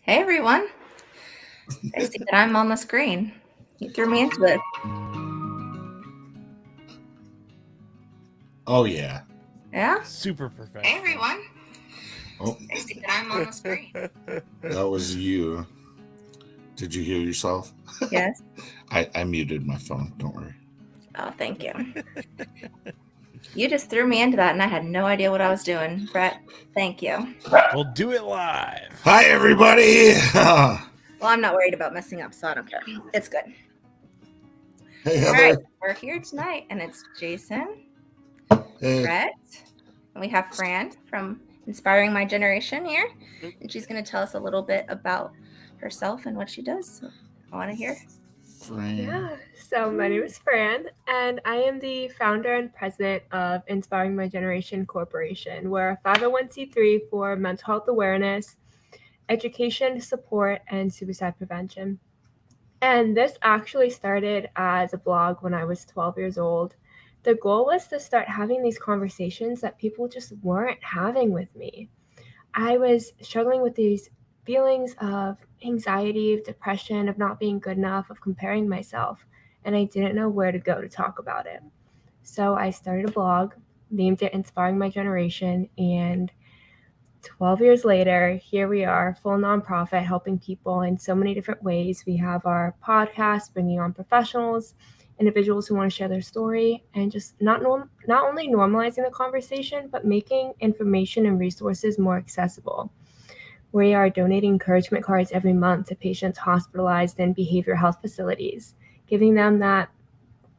Hey everyone. I see that I'm on the screen. You threw me into this. Oh, yeah. Yeah? Super professional. Hey everyone. Oh, I see that I'm on the screen. that was you. Did you hear yourself? Yes. I muted my phone. Don't worry. Oh, thank you. You just threw me into that and I had no idea what I was doing. Brett, thank you. We'll do it live. Hi, everybody. Well, I'm not worried about messing up, so I don't care. It's good. Hey, All Heather. right. We're here tonight and it's Jason, Hey. Brett, and we have Fran from Inspiring My Generation here. And she's going to tell us a little bit about herself and what she does. So I want to hear. Fran. Yeah, so my name is Fran, and I am the founder and president of Inspiring My Generation Corporation. We're a 501c3 for mental health awareness, education, support, and suicide prevention. And this actually started as a blog when I was 12 years old. The goal was to start having these conversations that people just weren't having with me. I was struggling with these feelings of anxiety, of depression, of not being good enough, of comparing myself, and I didn't know where to go to talk about it. So I started a blog, named it Inspiring My Generation, and 12 years later, here we are, full nonprofit, helping people in so many different ways. We have our podcast, bringing on professionals, individuals who want to share their story, and just not only normalizing the conversation, but making information and resources more accessible. We are donating encouragement cards every month to patients hospitalized in behavioral health facilities, giving them that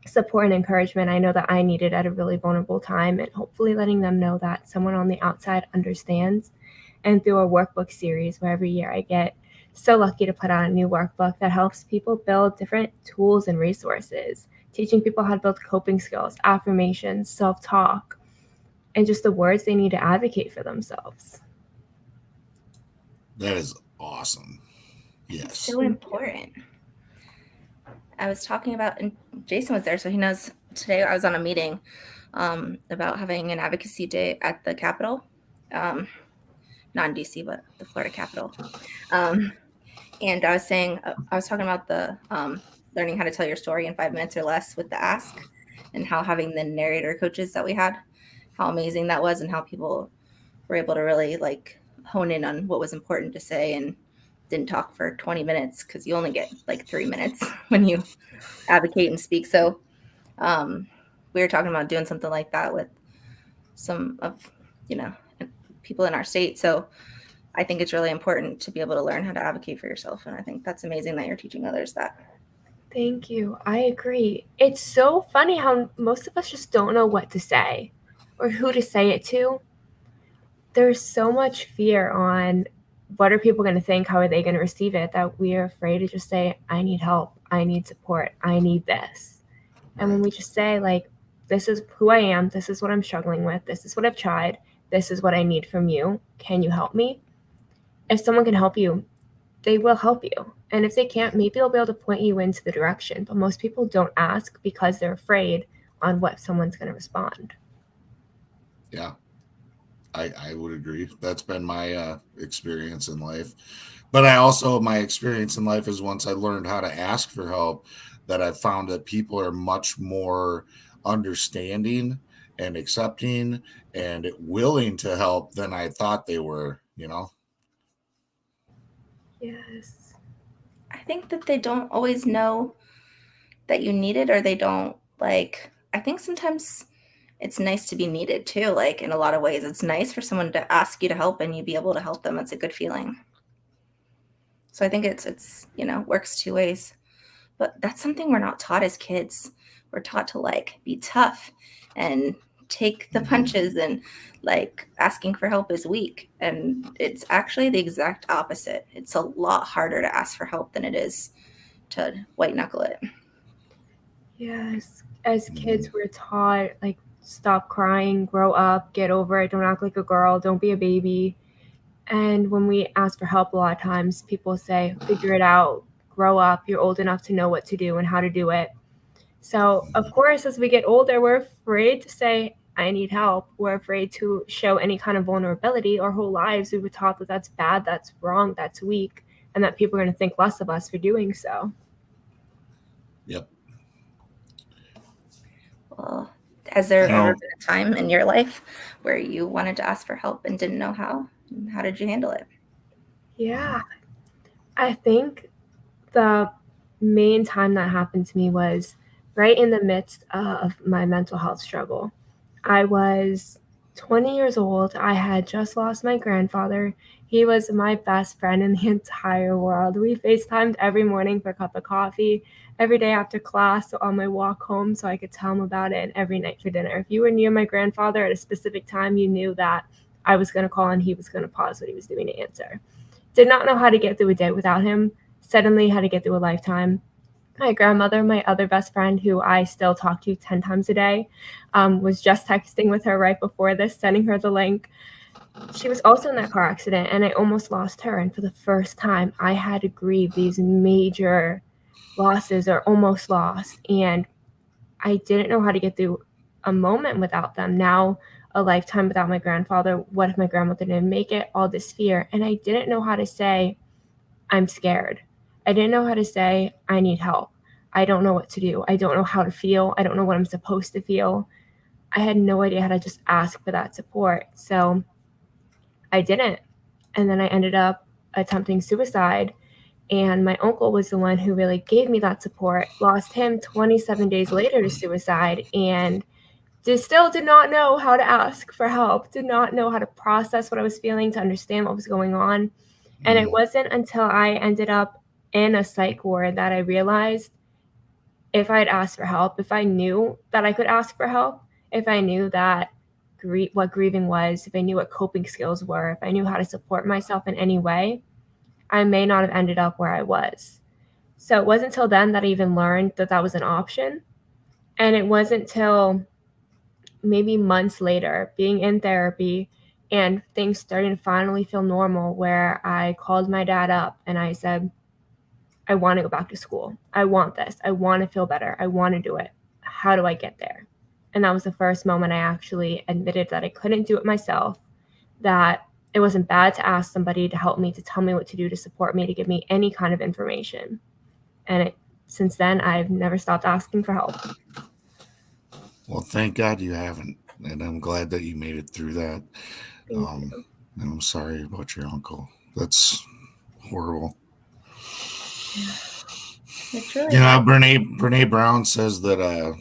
support and encouragement I know that I needed at a really vulnerable time, and hopefully letting them know that someone on the outside understands. And through a workbook series where every year I get so lucky to put out a new workbook that helps people build different tools and resources, teaching people how to build coping skills, affirmations, self-talk, and just the words they need to advocate for themselves. That is awesome. Yes. It's so important. I was talking about, and Jason was there, so he knows. Today I was on a meeting about having an advocacy day at the Capitol, not in DC, but the Florida Capitol. And I was talking about the learning how to tell your story in 5 minutes or less with the ask, and how having the narrator coaches that we had, how amazing that was, and how people were able to really like hone in on what was important to say and didn't talk for 20 minutes because you only get like 3 minutes when you advocate and speak. So we were talking about doing something like that with some of people in our state. So I think it's really important to be able to learn how to advocate for yourself, and I think that's amazing that you're teaching others that. Thank you. I agree. It's so funny how most of us just don't know what to say or who to say it to. There's so much fear on what are people going to think, how are they going to receive it, that we are afraid to just say, I need help, I need support, I need this. And when we just say, like, this is who I am, this is what I'm struggling with, this is what I've tried, this is what I need from you, can you help me? If someone can help you, they will help you. And if they can't, maybe they'll be able to point you into the direction. But most people don't ask because they're afraid on what someone's going to respond. Yeah. I would agree. That's been my experience in life. But my experience in life is once I learned how to ask for help, that I found that people are much more understanding and accepting and willing to help than I thought they were, Yes. I think that they don't always know that you need it, or they don't like. I think sometimes it's nice to be needed too. Like in a lot of ways, it's nice for someone to ask you to help and you be able to help them. It's a good feeling. So I think it's works two ways. But that's something we're not taught as kids. We're taught to like be tough and take the punches, and like asking for help is weak. And it's actually the exact opposite. It's a lot harder to ask for help than it is to white knuckle it. Yes. As kids, we're taught, like, stop crying, grow up, get over it, don't act like a girl, don't be a baby. And when we ask for help, a lot of times people say, figure it out, grow up, you're old enough to know what to do and how to do it. So, of course, as we get older, we're afraid to say, I need help. We're afraid to show any kind of vulnerability. Our whole lives, we were taught that that's bad, that's wrong, that's weak. and that people are going to think less of us for doing so. Yep. Well, has there ever been a time in your life where you wanted to ask for help and didn't know how? And how did you handle it? Yeah, I think the main time that happened to me was right in the midst of my mental health struggle. I was 20 years old. I had just lost my grandfather. He was my best friend in the entire world. We FaceTimed every morning for a cup of coffee, every day after class on my walk home so I could tell him about it, and every night for dinner. If you were near my grandfather at a specific time, you knew that I was going to call and he was going to pause what he was doing to answer. Did not know how to get through a day without him. Suddenly had to get through a lifetime. My grandmother, my other best friend, who I still talk to 10 times a day, was just texting with her right before this, sending her the link. She was also in that car accident, and I almost lost her. And for the first time, I had to grieve these major losses or almost lost. And I didn't know how to get through a moment without them. Now, a lifetime without my grandfather. What if my grandmother didn't make it? All this fear. And I didn't know how to say, I'm scared. I didn't know how to say, I need help. I don't know what to do. I don't know how to feel. I don't know what I'm supposed to feel. I had no idea how to just ask for that support. So I didn't. And then I ended up attempting suicide. And my uncle was the one who really gave me that support. Lost him 27 days later to suicide, and still did not know how to ask for help, did not know how to process what I was feeling, to understand what was going on. And it wasn't until I ended up in a psych ward that I realized if I'd asked for help, if I knew that I could ask for help, if I knew that what grieving was, if I knew what coping skills were, if I knew how to support myself in any way, I may not have ended up where I was. So it wasn't until then that I even learned that that was an option. And it wasn't till maybe months later, being in therapy and things starting to finally feel normal, where I called my dad up and I said, I want to go back to school. I want this. I want to feel better. I want to do it. How do I get there? And that was the first moment I actually admitted that I couldn't do it myself, that it wasn't bad to ask somebody to help me, to tell me what to do, to support me, to give me any kind of information. And since then, I've never stopped asking for help. Well, thank God you haven't. And I'm glad that you made it through that. And I'm sorry about your uncle. That's horrible. It's really Brene Brown says that,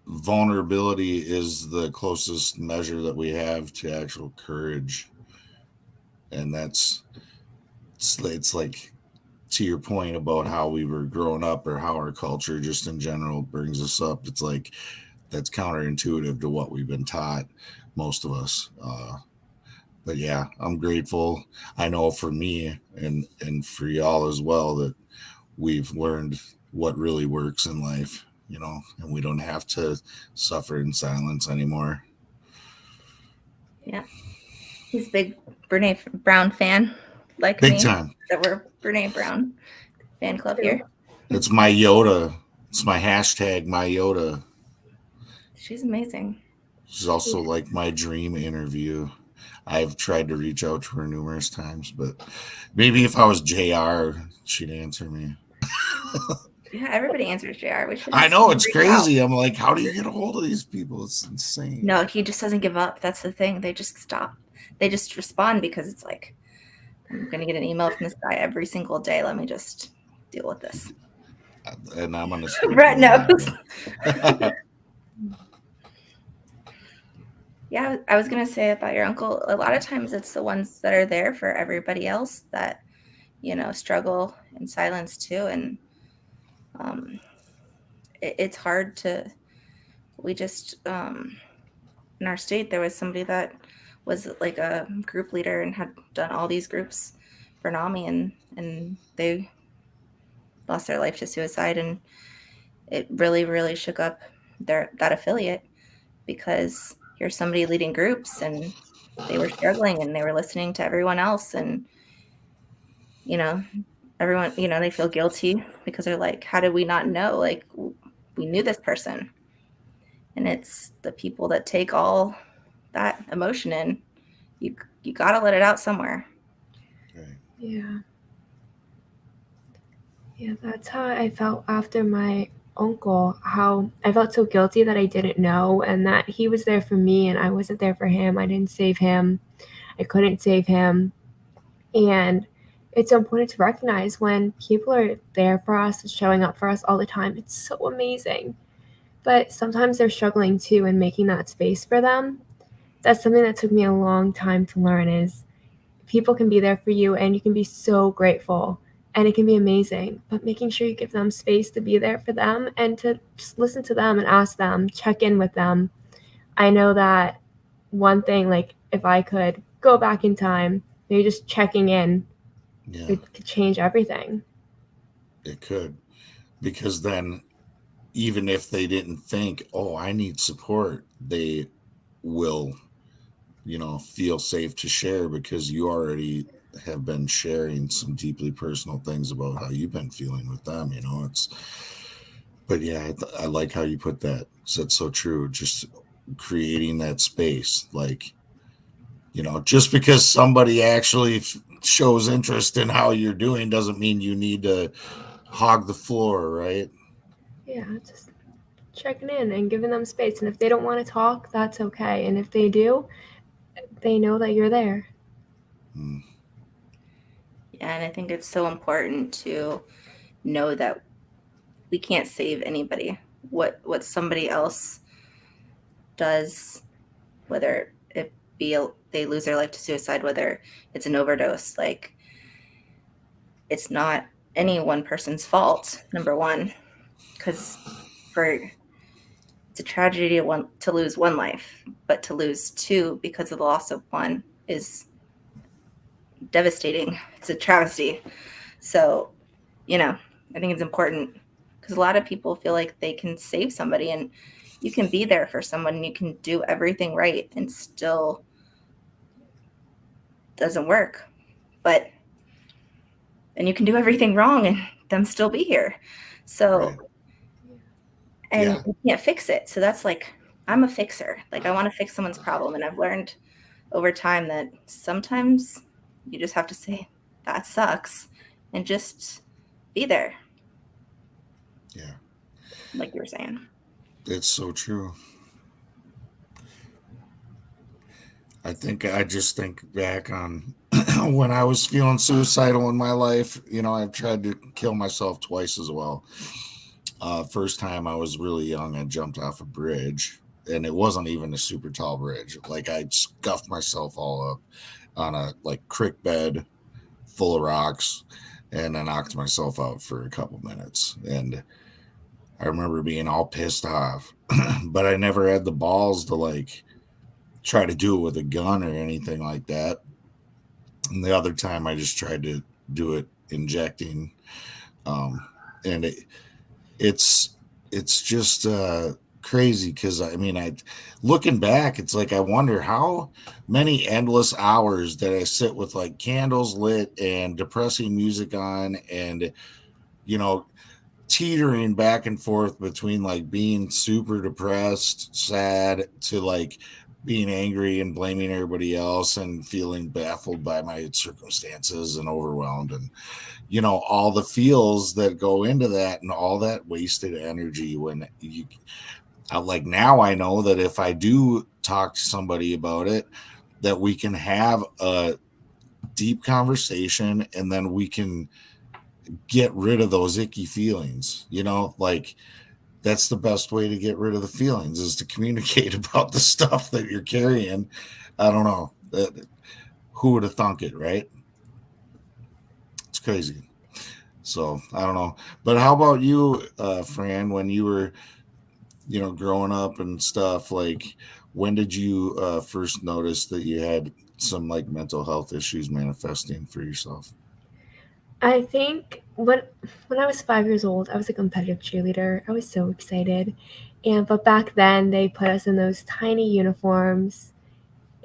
vulnerability is the closest measure that we have to actual courage. And it's like, to your point about how we were growing up or how our culture just in general brings us up, it's like that's counterintuitive to what we've been taught, most of us. But yeah, I'm grateful. I know for me and for y'all as well that we've learned what really works in life, and we don't have to suffer in silence anymore. Yeah. He's a big Brene Brown fan, like Big me. time. That we're Brene Brown fan club here. It's my Yoda. It's my hashtag, my Yoda. She's amazing. She's also like my dream interview. I've tried to reach out to her numerous times, but maybe if I was JR, she'd answer me. Yeah, everybody answers JR. I know, it's crazy. I'm like, how do you get a hold of these people? It's insane. No, he just doesn't give up. That's the thing. They just stop. They just respond because it's like, I'm going to get an email from this guy every single day. Let me just deal with this. And I'm going to... Brett knows. Yeah, I was going to say about your uncle, a lot of times it's the ones that are there for everybody else that, struggle in silence too. And it's hard to, we just, in our state, there was somebody that was like a group leader and had done all these groups for NAMI, and they lost their life to suicide. And it really, really shook up that affiliate, because here's somebody leading groups and they were struggling and they were listening to everyone else. And, everyone, they feel guilty because they're like, how did we not know? Like, we knew this person. And it's the people that take all that emotion in. You got to let it out somewhere. Right. Yeah. Yeah, that's how I felt after my uncle, how I felt so guilty that I didn't know and that he was there for me and I wasn't there for him. I didn't save him. I couldn't save him. And it's so important to recognize when people are there for us, showing up for us all the time. It's so amazing. But sometimes they're struggling too, and making that space for them. That's something that took me a long time to learn is people can be there for you and you can be so grateful and it can be amazing, but making sure you give them space to be there for them and to just listen to them and ask them, check in with them. I know that one thing, like if I could go back in time, maybe just checking in, Yeah, it could change everything. it could. Because then, even if they didn't think, oh, I need support, they will, feel safe to share because you already have been sharing some deeply personal things about how you've been feeling with them. But yeah, I like how you put that. So it's so true. Just creating that space, like, just because somebody actually shows interest in how you're doing doesn't mean you need to hog the floor, right? Yeah, just checking in and giving them space. And if they don't want to talk, that's okay. And if they do, they know that you're there. Mm. Yeah, and I think it's so important to know that we can't save anybody. What somebody else does, whether it be they lose their life to suicide, whether it's an overdose, like it's not any one person's fault. Number one, because it's a tragedy to lose one life, but to lose two because of the loss of one is devastating. It's a travesty. So, I think it's important because a lot of people feel like they can save somebody, and you can be there for someone and you can do everything right and still doesn't work. And you can do everything wrong and them still be here. So, Right. and Yeah. you can't fix it. So that's like, I'm a fixer. Like I want to fix someone's problem. And I've learned over time that sometimes you just have to say, that sucks, and just be there. Yeah. Like you were saying. It's so true. I just think back on when I was feeling suicidal in my life. I've tried to kill myself twice as well. First time I was really young, I jumped off a bridge, and it wasn't even a super tall bridge. Like I scuffed myself all up on a creek bed full of rocks, and I knocked myself out for a couple minutes. And I remember being all pissed off, but I never had the balls to try to do it with a gun or anything like that. And the other time I just tried to do it injecting. And it's just crazy because I looking back, it's like I wonder how many endless hours that I sit with candles lit and depressing music on, and teetering back and forth between being super depressed, sad, to being angry and blaming everybody else and feeling baffled by my circumstances and overwhelmed, and all the feels that go into that and all that wasted energy. When now I know that if I do talk to somebody about it, that we can have a deep conversation and then we can get rid of those icky feelings. That's the best way to get rid of the feelings, is to communicate about the stuff that you're carrying. I don't know. Who would have thunk it, right? It's crazy. So I don't know. But how about you, Fran, when you were, growing up and stuff, when did you first notice that you had some mental health issues manifesting for yourself? I think when I was 5 years old, I was a competitive cheerleader. I was so excited. But back then they put us in those tiny uniforms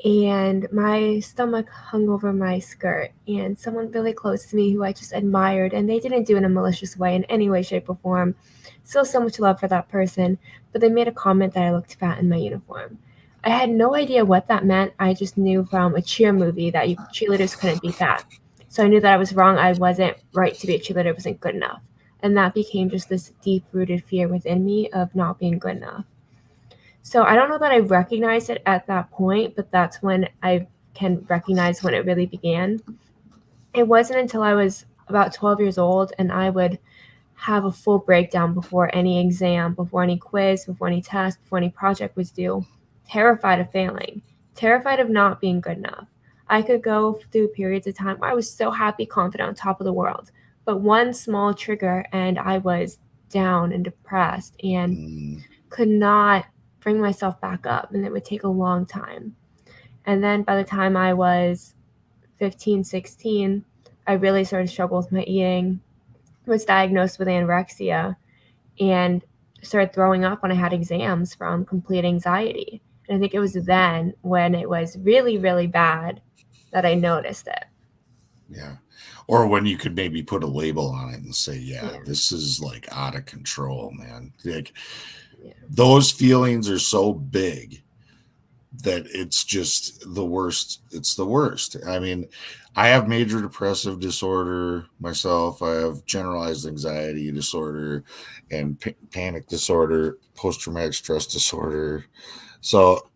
and my stomach hung over my skirt, and someone really close to me who I just admired, and they didn't do it in a malicious way in any way, shape, or form. Still so much love for that person, but they made a comment that I looked fat in my uniform. I had no idea what that meant. I just knew from a cheer movie that cheerleaders couldn't be fat. So I knew that I was wrong. I wasn't right to be a cheerleader. I wasn't good enough. And that became just this deep-rooted fear within me of not being good enough. So I don't know that I recognized it at that point, but that's when I can recognize when it really began. It wasn't until I was about 12 years old and I would have a full breakdown before any exam, before any quiz, before any test, before any project was due, terrified of failing, terrified of not being good enough. I could go through periods of time where I was so happy, confident, on top of the world, but one small trigger and I was down and depressed and could not bring myself back up, and it would take a long time. And then by the time I was 15, 16, I really started to struggle with my eating, was diagnosed with anorexia, and started throwing up when I had exams from complete anxiety. And I think it was then when it was really, really bad that I noticed it. Yeah. Or when you could maybe put a label on it and say, yeah. This is like out of control, man. Like those feelings are so big that it's just the worst. It's the worst. I mean, I have major depressive disorder myself. I have generalized anxiety disorder and panic disorder, post-traumatic stress disorder. So,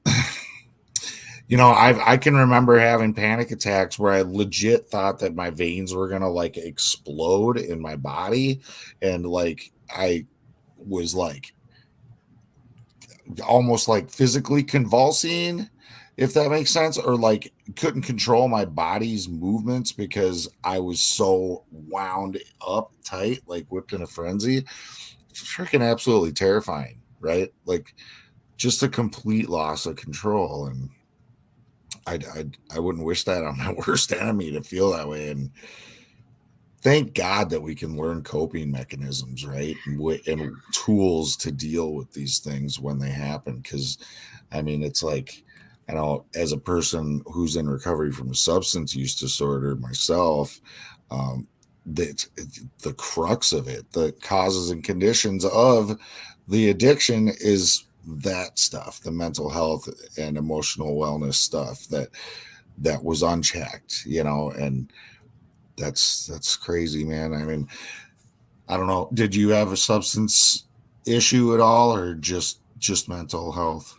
you know, I can remember having panic attacks where I legit thought that my veins were going to like explode in my body. And like, I was like, almost like physically convulsing, if that makes sense, or like couldn't control my body's movements because I was so wound up tight, like whipped in a frenzy. It's freaking absolutely terrifying, right? Like just a complete loss of control. And I wouldn't wish that on my worst enemy to feel that way. And thank God that we can learn coping mechanisms, right? And tools to deal with these things when they happen. Because, I mean, it's like, you know, as a person who's in recovery from a substance use disorder myself, the crux of it, the causes and conditions of the addiction is that stuff, the mental health and emotional wellness stuff that was unchecked, you know, and that's crazy, man. I mean, I don't know. Did you have a substance issue at all, or just mental health?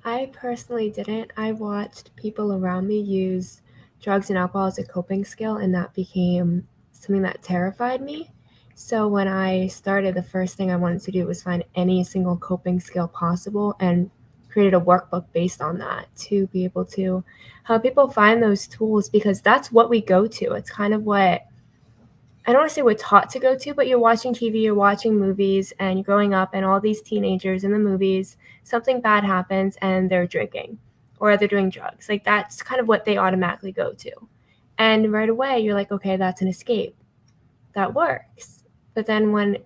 I personally didn't. I watched people around me use drugs and alcohol as a coping skill, and that became something that terrified me. So when I started, the first thing I wanted to do was find any single coping skill possible and created a workbook based on that to be able to help people find those tools, because that's what we go to. It's kind of what, I don't want to say we're taught to go to, but you're watching TV, you're watching movies, and you're growing up, and all these teenagers in the movies, something bad happens and they're drinking or they're doing drugs. Like that's kind of what they automatically go to. And right away you're like, okay, that's an escape. That works. But then when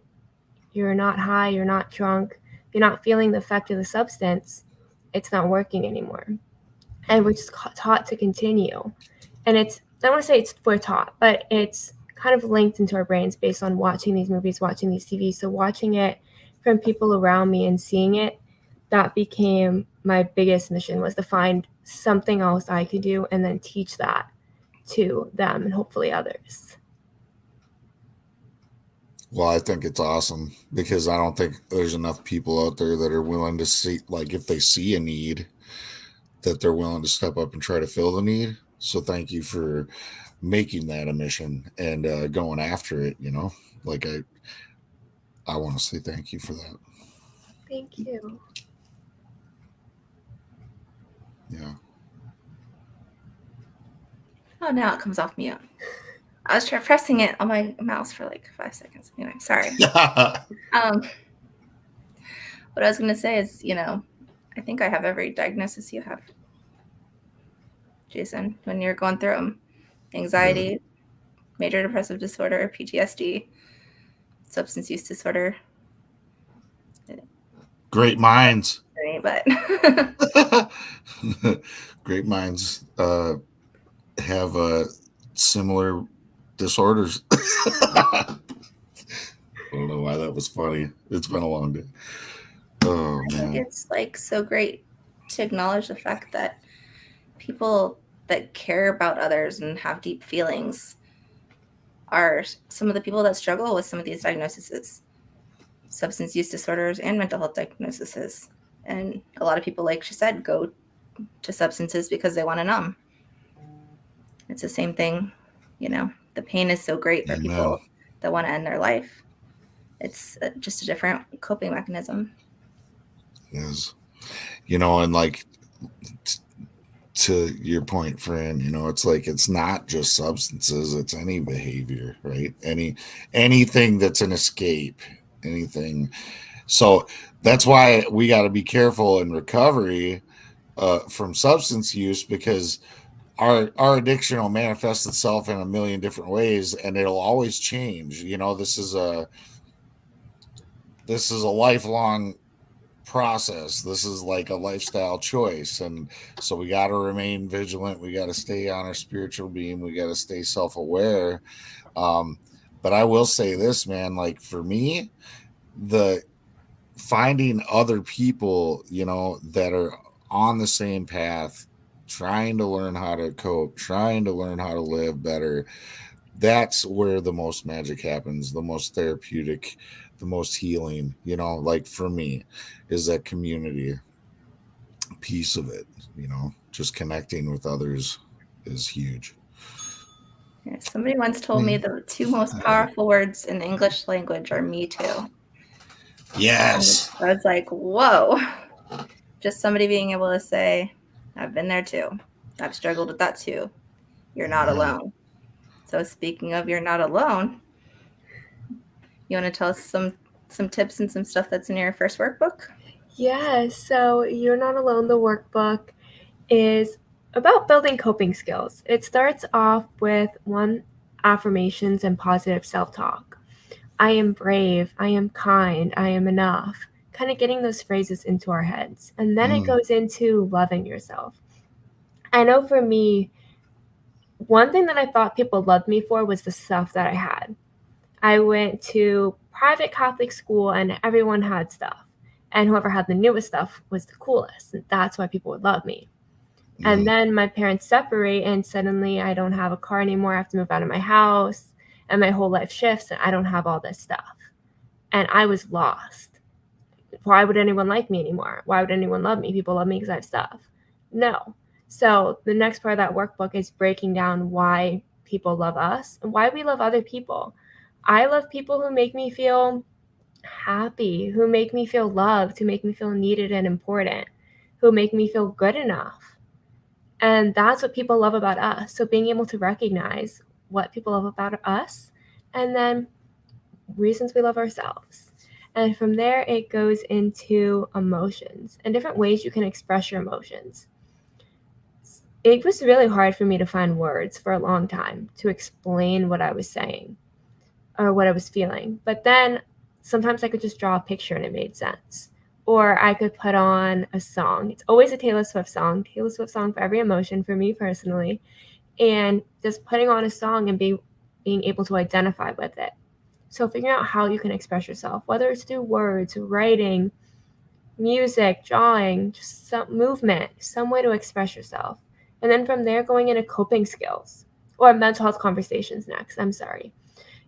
you're not high, you're not drunk, you're not feeling the effect of the substance, it's not working anymore. And we're just taught to continue. And it's, I don't want to say we're taught, but it's kind of linked into our brains based on watching these movies, watching these TV. So watching it from people around me and seeing it, that became my biggest mission, was to find something else I could do and then teach that to them and hopefully others. Well, I think it's awesome because I don't think there's enough people out there that are willing to see, like, if they see a need, that they're willing to step up and try to fill the need. So thank you for making that a mission and going after it. You know, like I want to say thank you for that. Thank you. Yeah. Oh, now it comes off mute. I was pressing it on my mouse for like 5 seconds. Anyway, sorry. What I was going to say is, you know, I think I have every diagnosis you have, Jason, when you're going through them. Anxiety, major depressive disorder, PTSD, substance use disorder. Great minds. But Great minds have similar disorders. I don't know why that was funny. It's been a long day. Oh, I think man. it's like so great to acknowledge the fact that people that care about others and have deep feelings are some of the people that struggle with some of these diagnoses, substance use disorders and mental health diagnoses. And a lot of people, like she said, go to substances because they want to numb. It's the same thing, you know, the pain is so great for people that want to end their life. It's just a different coping mechanism. Is, you know, and like to your point, Fran, you know, it's like it's not just substances, it's any behavior, right? Anything that's an escape, anything. So that's why we got to be careful in recovery from substance use, because our addiction will manifest itself in a million different ways, and it'll always change. You know, this is a lifelong process. This is like a lifestyle choice, and so we got to remain vigilant. We got to stay on our spiritual beam. We got to stay self-aware. But I will say this, man, like for me, the finding other people, you know, that are on the same path, trying to learn how to cope, trying to learn how to live better, that's where the most magic happens, the most therapeutic, the most healing, you know, like for me, is that community piece of it, you know, just connecting with others is huge. Yeah, somebody once told me the two most powerful words in the English language are "me too." Yes. I was like, whoa. Just somebody being able to say, I've been there too. I've struggled with that too. You're not alone. So speaking of you're not alone, you want to tell us some tips and some stuff that's in your first workbook? Yeah, so You're Not Alone, the workbook, is about building coping skills. It starts off with affirmations and positive self-talk. I am brave, I am kind, I am enough. Kind of getting those phrases into our heads. And then it goes into loving yourself. I know for me, one thing that I thought people loved me for was the stuff that I had. I went to private Catholic school and everyone had stuff. And whoever had the newest stuff was the coolest. And that's why people would love me. And then my parents separate and suddenly I don't have a car anymore. I have to move out of my house and my whole life shifts and I don't have all this stuff. And I was lost. Why would anyone like me anymore? Why would anyone love me? People love me because I have stuff. No. So the next part of that workbook is breaking down why people love us and why we love other people. I love people who make me feel happy, who make me feel loved, who make me feel needed and important, who make me feel good enough. And that's what people love about us. So being able to recognize what people love about us and then reasons we love ourselves. And from there, it goes into emotions and different ways you can express your emotions. It was really hard for me to find words for a long time to explain what I was saying or what I was feeling. But then sometimes I could just draw a picture and it made sense. Or I could put on a song. It's always a Taylor Swift song for every emotion for me personally. And just putting on a song and being able to identify with it. So figuring out how you can express yourself, whether it's through words, writing, music, drawing, just some movement, some way to express yourself. And then from there, going into coping skills or mental health conversations next. I'm sorry.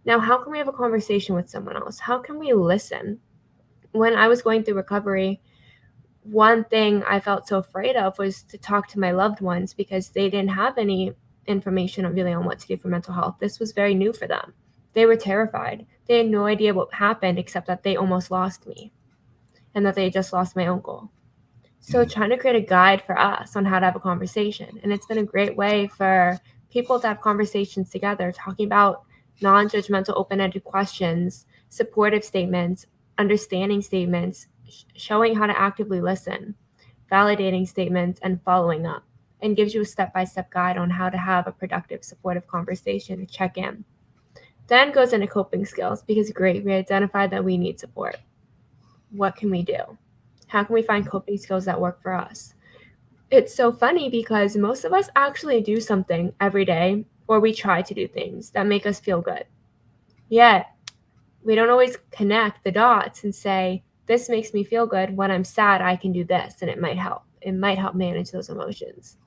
Now, how can we have a conversation with someone else? How can we listen? When I was going through recovery, one thing I felt so afraid of was to talk to my loved ones because they didn't have any information really on what to do for mental health. This was very new for them. They were terrified. They had no idea what happened except that they almost lost me and that they just lost my uncle. So trying to create a guide for us on how to have a conversation. And it's been a great way for people to have conversations together, talking about non-judgmental, open-ended questions, supportive statements, understanding statements, showing how to actively listen, validating statements, and following up, and gives you a step-by-step guide on how to have a productive, supportive conversation to check in. Then goes into coping skills because great, we identified that we need support. What can we do? How can we find coping skills that work for us? It's so funny because most of us actually do something every day, or we try to do things that make us feel good. Yet, we don't always connect the dots and say, this makes me feel good. When I'm sad, I can do this, and it might help. It might help manage those emotions.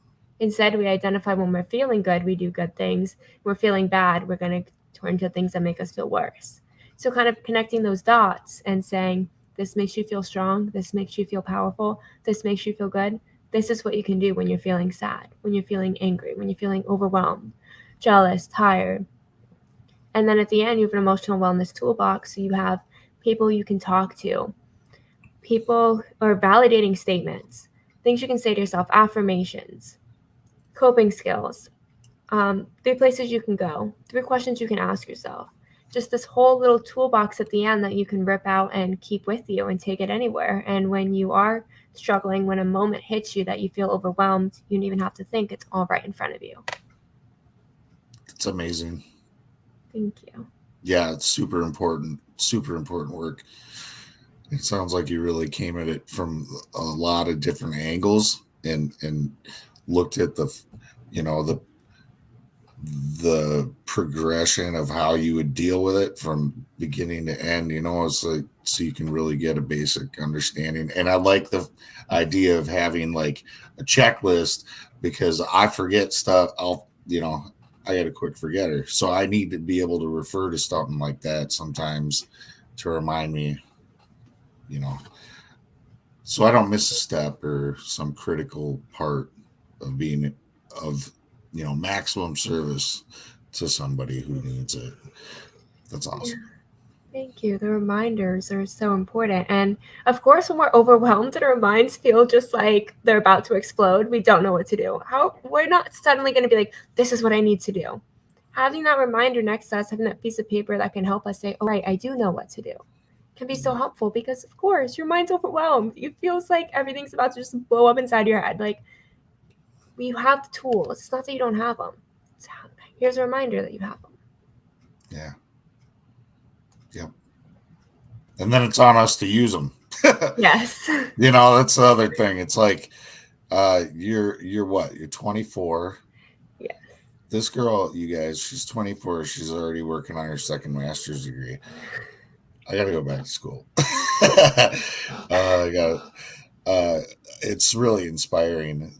Instead, we identify when we're feeling good, we do good things. When we're feeling bad, we're going to turn to things that make us feel worse. So kind of connecting those dots and saying, this makes you feel strong, this makes you feel powerful, this makes you feel good. This is what you can do when you're feeling sad, when you're feeling angry, when you're feeling overwhelmed, jealous, tired. And then at the end, you have an emotional wellness toolbox. So you have people you can talk to, people or validating statements, things you can say to yourself, affirmations, coping skills, 3 places you can go, 3 questions you can ask yourself. Just this whole little toolbox at the end that you can rip out and keep with you and take it anywhere. And when you are struggling, when a moment hits you that you feel overwhelmed, you don't even have to think, it's all right in front of you. It's amazing. Thank you. Yeah, it's super important work. It sounds like you really came at it from a lot of different angles and looked at the progression of how you would deal with it from beginning to end. It's like, so you can really get a basic understanding. And I like the idea of having like a checklist, because I forget stuff. I got a quick forgetter, so I need to be able to refer to something like that sometimes to remind me, so I don't miss a step or some critical part of being maximum service to somebody who needs it. That's awesome. Yeah. Thank you. The reminders are so important. And of course, when we're overwhelmed and our minds feel just like they're about to explode, we don't know what to do. We're not suddenly going to be like, this is what I need to do. Having that reminder next to us, having that piece of paper that can help us say, oh, right, I do know what to do, can be so helpful, because of course your mind's overwhelmed. It feels like everything's about to just blow up inside your head. Like, you have the tools. It's not that you don't have them. Here's a reminder that you have them. Yeah. Yep. And then it's on us to use them. Yes. That's the other thing. It's like, you're what? You're 24. Yeah. This girl, you guys, she's 24. She's already working on her second master's degree. I got to go back to school. It's really inspiring,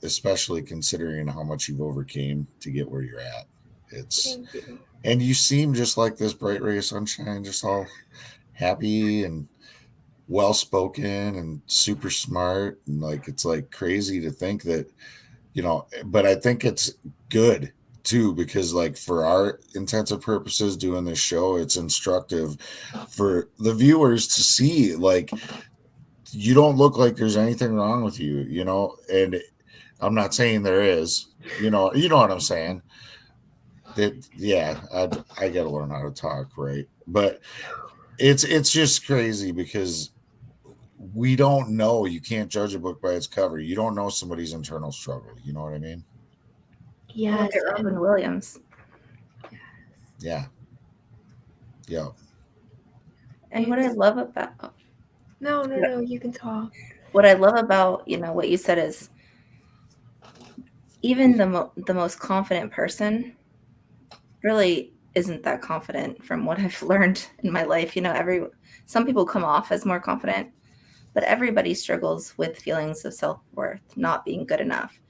especially considering how much you've overcame to get where you're at. Thank you. And you seem just like this bright ray of sunshine, just all happy and well-spoken and super smart. And it's like crazy to think that, but I think it's good too, because for our intensive purposes doing this show, it's instructive for the viewers to see, you don't look like there's anything wrong with you, and I'm not saying there is, you know what I'm saying. That, yeah, I got to learn how to talk, right? But it's just crazy, because we don't know. You can't judge a book by its cover. You don't know somebody's internal struggle. You know what I mean? Yes. Look at Robin Williams. Yeah. Yeah. And what I love about No, you can talk. what I love about what you said is, even the most confident person really isn't that confident, from what I've learned in my life. Some people come off as more confident, but everybody struggles with feelings of self-worth, not being good enough.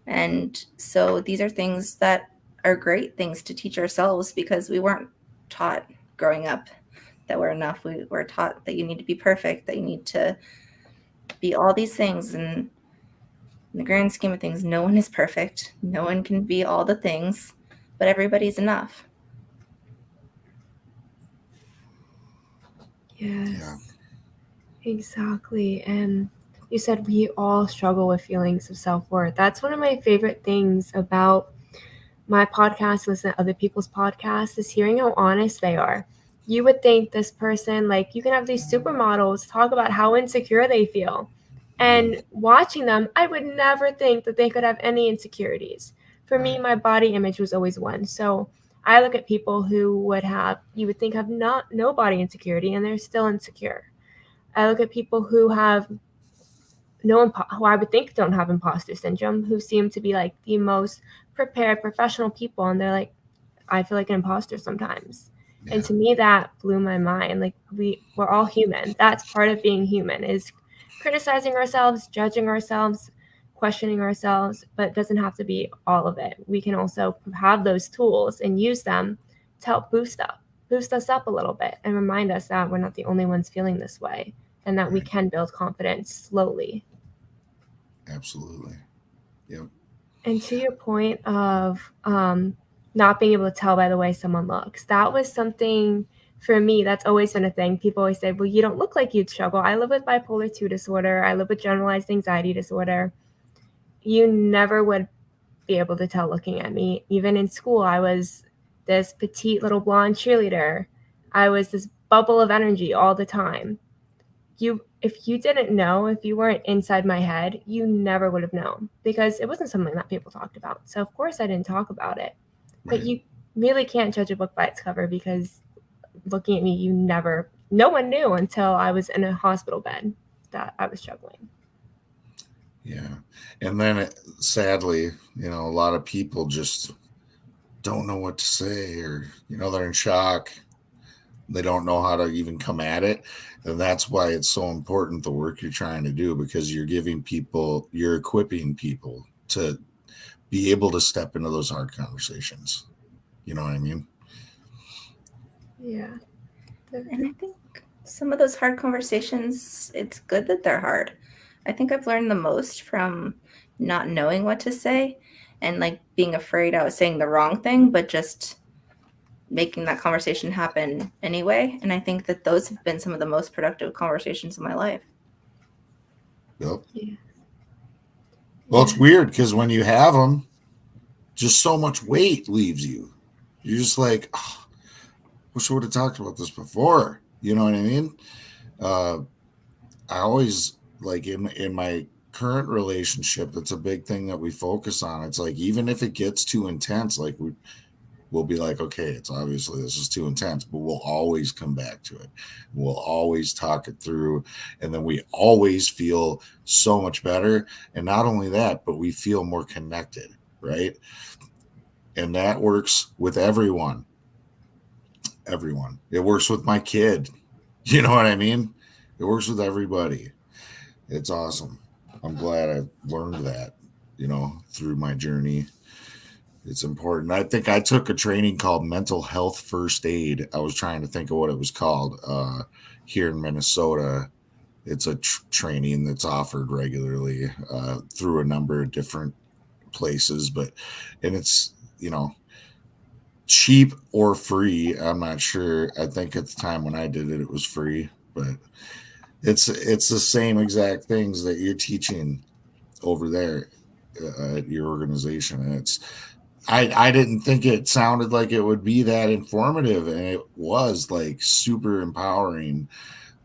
And so these are things that are great things to teach ourselves, because we weren't taught growing up that we're enough. We were taught that you need to be perfect, that you need to be all these things. And in the grand scheme of things, no one is perfect. No one can be all the things, but everybody's enough. Yes. Yeah. Exactly. And you said we all struggle with feelings of self-worth. That's one of my favorite things about my podcast, listen to other people's podcasts, is hearing how honest they are. You would think this person, you can have these supermodels talk about how insecure they feel. And watching them, I would never think that they could have any insecurities. For me, my body image was always one. So I look at people who you would think have no body insecurity, and they're still insecure. I look at people who have who I would think don't have imposter syndrome, who seem to be the most prepared professional people, and they're like, I feel like an imposter sometimes. Yeah. And to me, that blew my mind. We're all human. That's part of being human, is criticizing ourselves, judging ourselves, questioning ourselves, but it doesn't have to be all of it. We can also have those tools and use them to help boost us up a little bit and remind us that we're not the only ones feeling this way and that we can build confidence slowly. Absolutely. Yep. And to your point of not being able to tell by the way someone looks, that was something for me that's always been a thing. People always say, well, you don't look like you'd struggle. I live with bipolar 2 disorder. I live with generalized anxiety disorder. You never would be able to tell looking at me. Even in school, I was this petite little blonde cheerleader. I was this bubble of energy all the time. If you didn't know, if you weren't inside my head, you never would have known, because it wasn't something that people talked about. So of course I didn't talk about it. But you really can't judge a book by its cover, because looking at me, no one knew until I was in a hospital bed that I was struggling. Yeah. And then sadly, a lot of people just don't know what to say, or, they're in shock. They don't know how to even come at it. And that's why it's so important, the work you're trying to do, because you're equipping people to be able to step into those hard conversations. You know what I mean? Yeah. And I think some of those hard conversations, it's good that they're hard. I think I've learned the most from not knowing what to say and like being afraid I was saying the wrong thing, but just making that conversation happen anyway. And I think that those have been some of the most productive conversations in my life. Yep. Yeah. Well, it's weird because when you have them, just so much weight leaves you. You're just like, oh, wish I would have talked about this before. You know what I mean? I always, like, in my current relationship, that's a big thing that we focus on. It's like, even if it gets too intense, like we'll be like, okay, it's obviously this is too intense, but we'll always come back to it. We'll always talk it through. And then we always feel so much better. And not only that, but we feel more connected, right? And that works with everyone. Everyone. It works with my kid. You know what I mean? It works with everybody. It's awesome. I'm glad I learned that, through my journey. It's important. I think I took a training called Mental Health First Aid. I was trying to think of what it was called here in Minnesota. It's a training that's offered regularly through a number of different places, and it's, cheap or free. I'm not sure. I think at the time when I did it, it was free, but it's the same exact things that you're teaching over there at your organization. And I didn't think it sounded like it would be that informative, and it was like super empowering,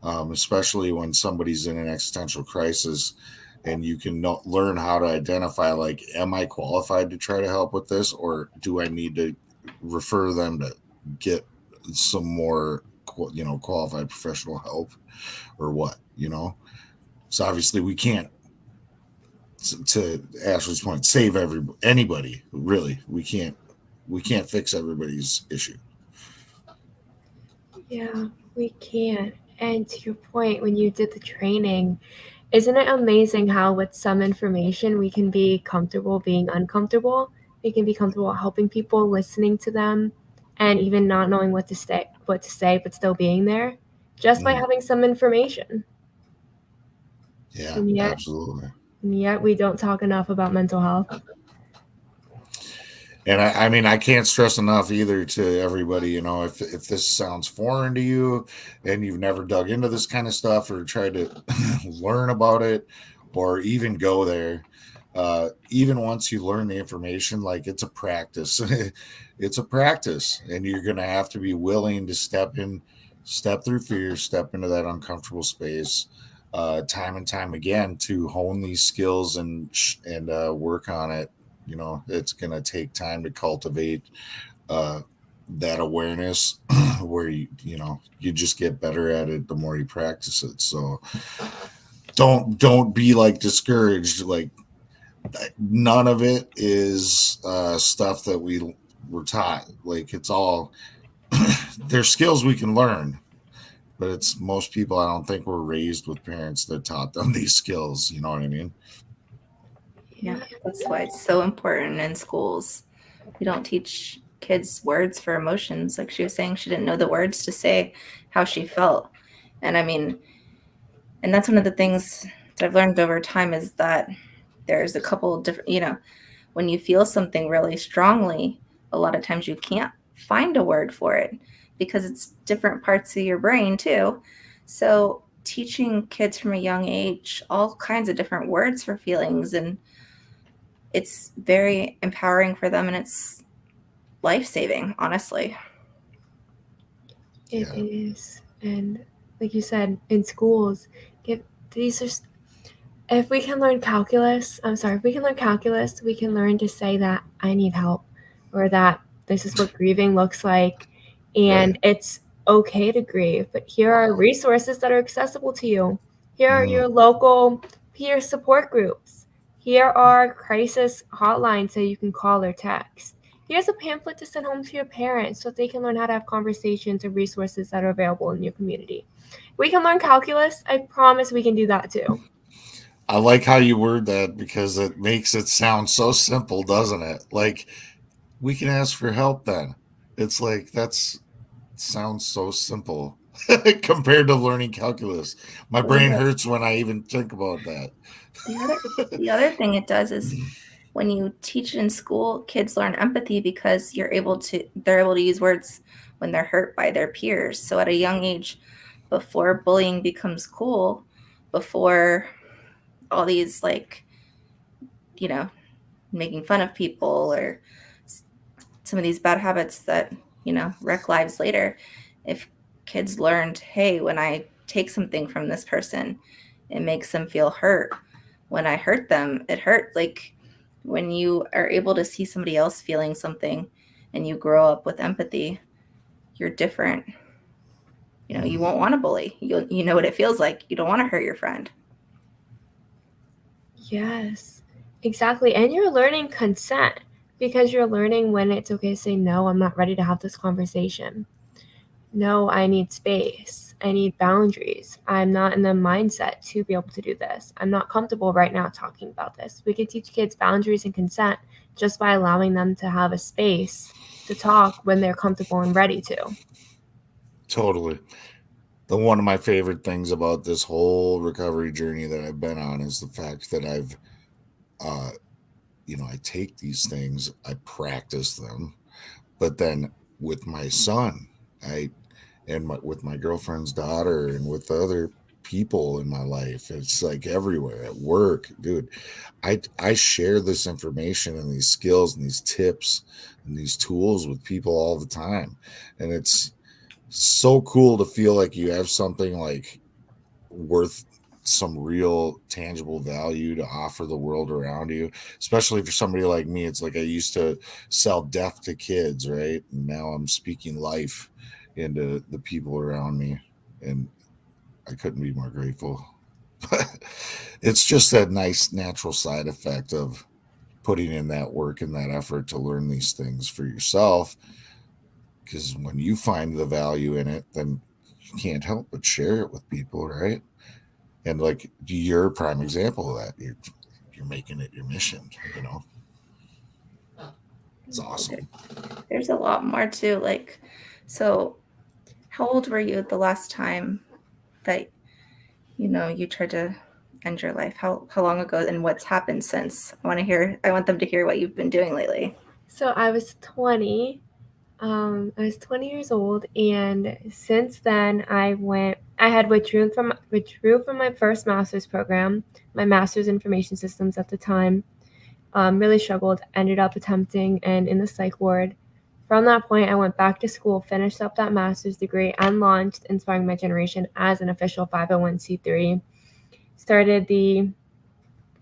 especially when somebody's in an existential crisis, and you can learn how to identify, like, am I qualified to try to help with this, or do I need to refer them to get some more, qualified professional help, or what, So obviously we can't, to Ashley's point, save anybody. Really, we can't fix everybody's issue. Yeah, we can't. And to your point, when you did the training, isn't it amazing how with some information we can be comfortable being uncomfortable? We can be comfortable helping people, listening to them, and even not knowing what to say, but still being there, just by having some information. Yeah, absolutely. And yet we don't talk enough about mental health. And I mean, I can't stress enough either to everybody, if this sounds foreign to you and you've never dug into this kind of stuff or tried to learn about it or even go there, even once you learn the information, like, it's a practice. It's a practice, and you're going to have to be willing to step through fear, step into that uncomfortable space, time and time again, to hone these skills and work on it. It's going to take time to cultivate that awareness where you just get better at it the more you practice it. So don't be like discouraged. Like, none of it is stuff that we were taught. Like, it's all there's skills we can learn, but it's most people, I don't think, were raised with parents that taught them these skills. You know what I mean? Yeah, that's why it's so important in schools. We don't teach kids words for emotions. Like she was saying, she didn't know the words to say how she felt. And I mean, and that's one of the things that I've learned over time is that there's a couple of different, when you feel something really strongly, a lot of times you can't find a word for it because it's different parts of your brain too. So teaching kids from a young age all kinds of different words for feelings, and it's very empowering for them, and it's life-saving, honestly. It is. And like you said, in schools, if we can learn calculus, we can learn to say that I need help, or that this is what grieving looks like. And it's okay to grieve, but here are resources that are accessible to you. Here are your local peer support groups. Here are crisis hotlines that you can call or text. Here's a pamphlet to send home to your parents so they can learn how to have conversations and resources that are available in your community. We can learn calculus. I promise we can do that too. I like how you word that because it makes it sound so simple, doesn't it? Like, we can ask for help then. It's like, sounds so simple compared to learning calculus. My brain hurts when I even think about that. The other thing it does is when you teach it in school, kids learn empathy because they're able to use words when they're hurt by their peers. So at a young age, before bullying becomes cool, before all these making fun of people or some of these bad habits that, wreck lives later, if kids learned, hey, when I take something from this person, it makes them feel hurt. When I hurt them, it hurt. Like when you are able to see somebody else feeling something and you grow up with empathy, you're different. You won't want to bully. You know what it feels like. You don't want to hurt your friend. Yes, exactly. And you're learning consent because you're learning when it's okay to say, no, I'm not ready to have this conversation. No, I need space. I need boundaries. I'm not in the mindset to be able to do this. I'm not comfortable right now talking about this. We can teach kids boundaries and consent just by allowing them to have a space to talk when they're comfortable and ready to. Totally. One of my favorite things about this whole recovery journey that I've been on is the fact that I take these things, I practice them, but then with my son, with my girlfriend's daughter and with other people in my life, it's like everywhere at work, dude. I share this information and these skills and these tips and these tools with people all the time, and it's so cool to feel like you have something like worth some real tangible value to offer the world around you, especially for somebody like me. It's like I used to sell death to kids, right? And now I'm speaking life into the people around me, and I couldn't be more grateful. It's just that nice natural side effect of putting in that work and that effort to learn these things for yourself, because when you find the value in it, then you can't help but share it with people, right? And like you're a prime example of that. You're making it your mission, It's awesome. There's a lot more too. So how old were you the last time that you tried to end your life? How long ago, and what's happened since? I want them to hear what you've been doing lately. So I was 20. I was 20 years old, and since then I had withdrew from my first master's program, my master's in information systems at the time. Really struggled, ended up attempting and in the psych ward. From that point, I went back to school, finished up that master's degree, and launched Inspiring My Generation as an official 501c3. Started the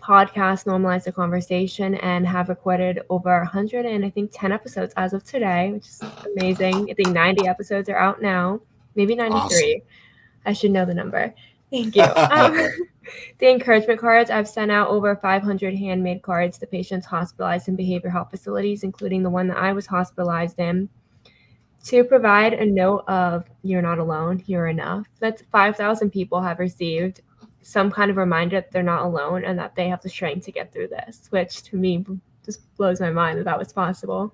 podcast Normalize The Conversation and have recorded over 100 and I think 10 episodes as of today, which is amazing. I think 90 episodes are out now, maybe 93. Awesome. I should know the number. Thank you. The encouragement cards, I've sent out over 500 handmade cards to patients hospitalized in behavioral health facilities, including the one that I was hospitalized in, to provide a note of you're not alone, you're enough. That's 5,000 people have received some kind of reminder that they're not alone and that they have the strength to get through this, which to me just blows my mind that was possible.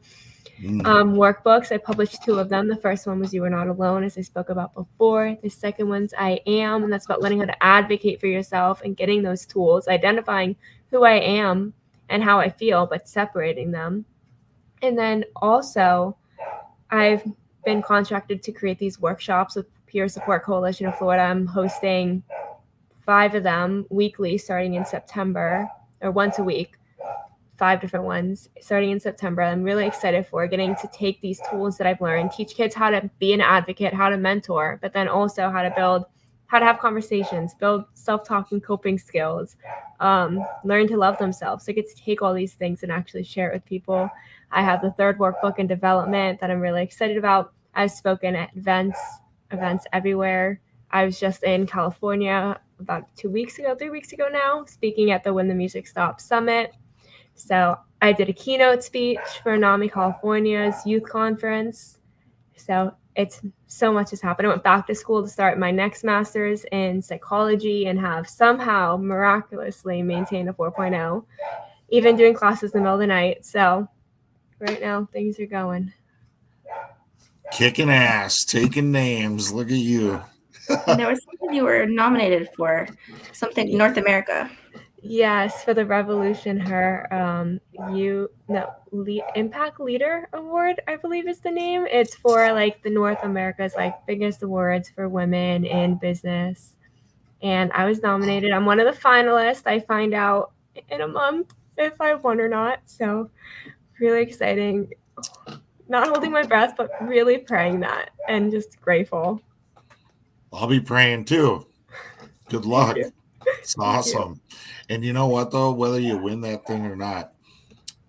Workbooks, I published 2 of them. The first one was You Are Not Alone, as I spoke about before. The second one's I Am, and that's about learning how to advocate for yourself and getting those tools, identifying who I am and how I feel, but separating them. And then also, I've been contracted to create these workshops with Peer Support Coalition of Florida. I'm hosting 5 of them weekly starting in September, or once a week. 5 different ones starting in September. I'm really excited for getting to take these tools that I've learned, teach kids how to be an advocate, how to mentor, but then also how to have conversations, build self-talk and coping skills, learn to love themselves. So I get to take all these things and actually share it with people. I have the 3rd workbook in development that I'm really excited about. I've spoken at events everywhere. I was just in California about 3 weeks ago now, speaking at the When the Music Stops Summit. So I did a keynote speech for NAMI California's youth conference. So it's so much has happened. I went back to school to start my next master's in psychology and have somehow miraculously maintained a 4.0, even doing classes in the middle of the night. So right now things are going. Kicking ass, taking names. Look at you. And there was something you were nominated for, something North America. Yes, for the Revolution Her Impact Leader Award, I believe is the name. It's for like the North America's like biggest awards for women in business. And I was nominated. I'm one of the finalists. I find out in a month if I won or not. So really exciting. Not holding my breath, but really praying that and just grateful. I'll be praying too. Good luck. It's awesome. And you know what though? Whether you win that thing or not,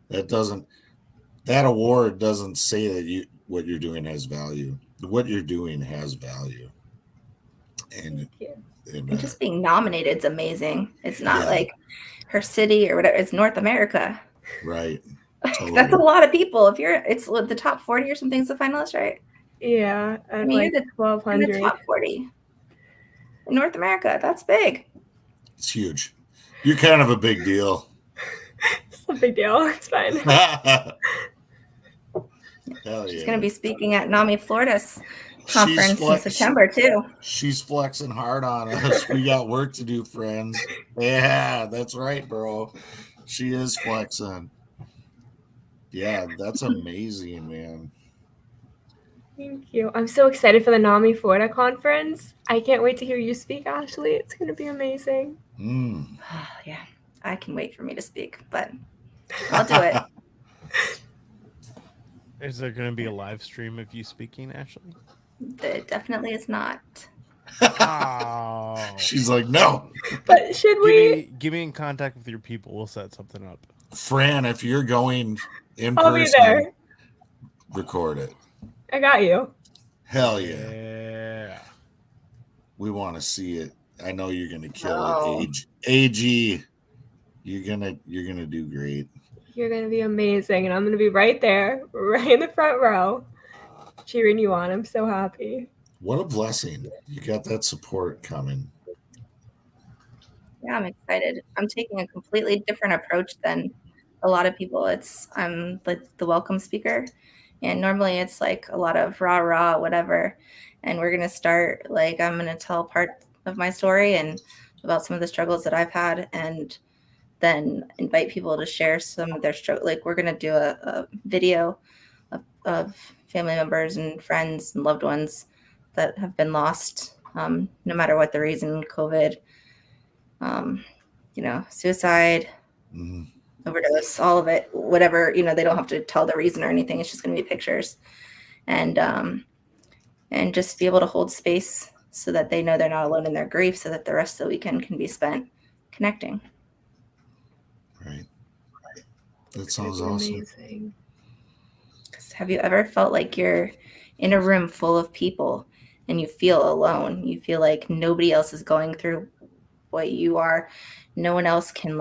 that award doesn't say that what you're doing has value. What you're doing has value. And just being nominated is amazing. It's not like her city or whatever. It's North America. Right. Totally. That's a lot of people. It's the top 40 or something's the finalist, right? Yeah. I mean, like you're the 1,200. The top 40 in North America. That's big. It's huge. You're kind of a big deal. It's a big deal. It's fine. She's going to be speaking at NAMI Florida's conference in September too. She's flexing hard on us. We got work to do, friends. Yeah, that's right, bro. She is flexing. Yeah, that's amazing, man. Thank you. I'm so excited for the NAMI Florida conference. I can't wait to hear you speak, Ashley. It's going to be amazing. Yeah, I can wait for me to speak, but I'll do it. Is there going to be a live stream of you speaking, Ashley? It definitely is not. Oh. She's like, no. But should we? Get me in contact with your people. We'll set something up. Fran, if you're going in I'll person, be there. Record it. I got you. Hell yeah. Yeah. We want to see it. I know you're gonna kill it. AG. You're gonna do great. You're gonna be amazing, and I'm gonna be right there, right in the front row, cheering you on. I'm so happy. What a blessing. You got that support coming. Yeah, I'm excited. I'm taking a completely different approach than a lot of people. I'm like the welcome speaker, and normally it's like a lot of rah, whatever. And we're gonna start like I'm gonna tell part of my story and about some of the struggles that I've had, and then invite people to share some of their struggle. Like we're gonna do a video of family members and friends and loved ones that have been lost, no matter what the reason, COVID, suicide, overdose, all of it, whatever, they don't have to tell the reason or anything. It's just going to be pictures and just be able to hold space so that they know they're not alone in their grief, so that the rest of the weekend can be spent connecting. Right. That sounds awesome. Amazing. Have you ever felt like you're in a room full of people and you feel alone? You feel like nobody else is going through what you are. No one else can,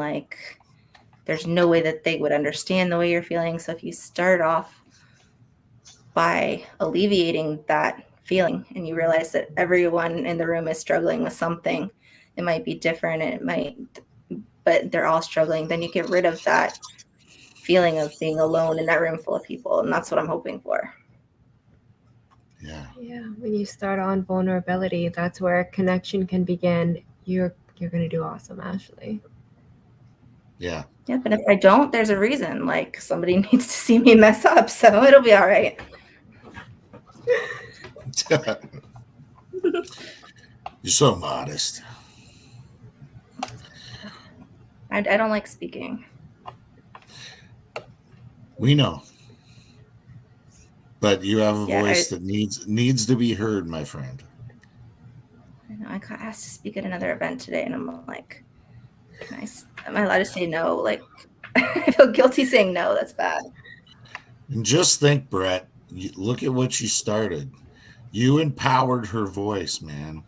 there's no way that they would understand the way you're feeling. So if you start off by alleviating that feeling and you realize that everyone in the room is struggling with something, it might be different, but they're all struggling, then you get rid of that feeling of being alone in that room full of people. And that's what I'm hoping for. Yeah. Yeah, when you start on vulnerability, that's where connection can begin. You're going to do awesome, Ashley. Yeah. Yeah, but if I don't, there's a reason. Like, somebody needs to see me mess up, so it'll be all right. You're so modest. I don't like speaking. We know. But you have a voice that needs to be heard, my friend. I know. I got asked to speak at another event today, and I'm like, am I allowed to say no? Like, I feel guilty saying no. That's bad. And just think, Brett, look at what you started. You empowered her voice, man.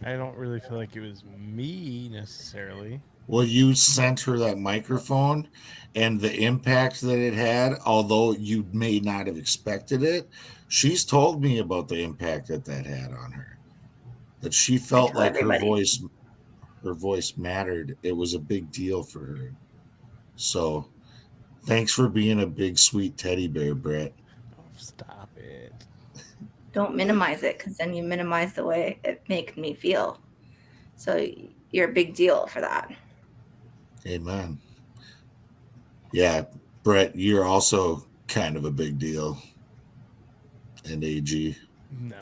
I don't really feel like it was me necessarily. Well, you sent her that microphone, and the impact that it had, although you may not have expected it, she's told me about the impact that had on her. That she felt like her voice mattered. It was a big deal for her. So, thanks for being a big, sweet teddy bear, Brett. Oh, stop it. Don't minimize it, because then you minimize the way it made me feel. So you're a big deal for that. Amen. Yeah, Brett, you're also kind of a big deal. And AG. No.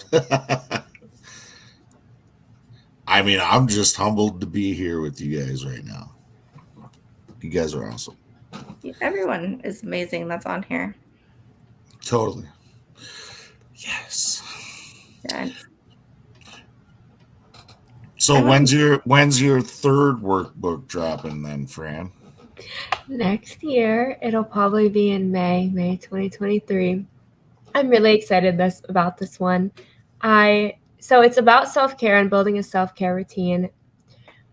I mean, I'm just humbled to be here with you guys right now. You guys are awesome. Everyone is amazing that's on here. Totally. Yes. Yeah. So when's your third workbook dropping then, Fran? Next year, it'll probably be in May 2023. I'm really excited about this one. So it's about self-care and building a self-care routine.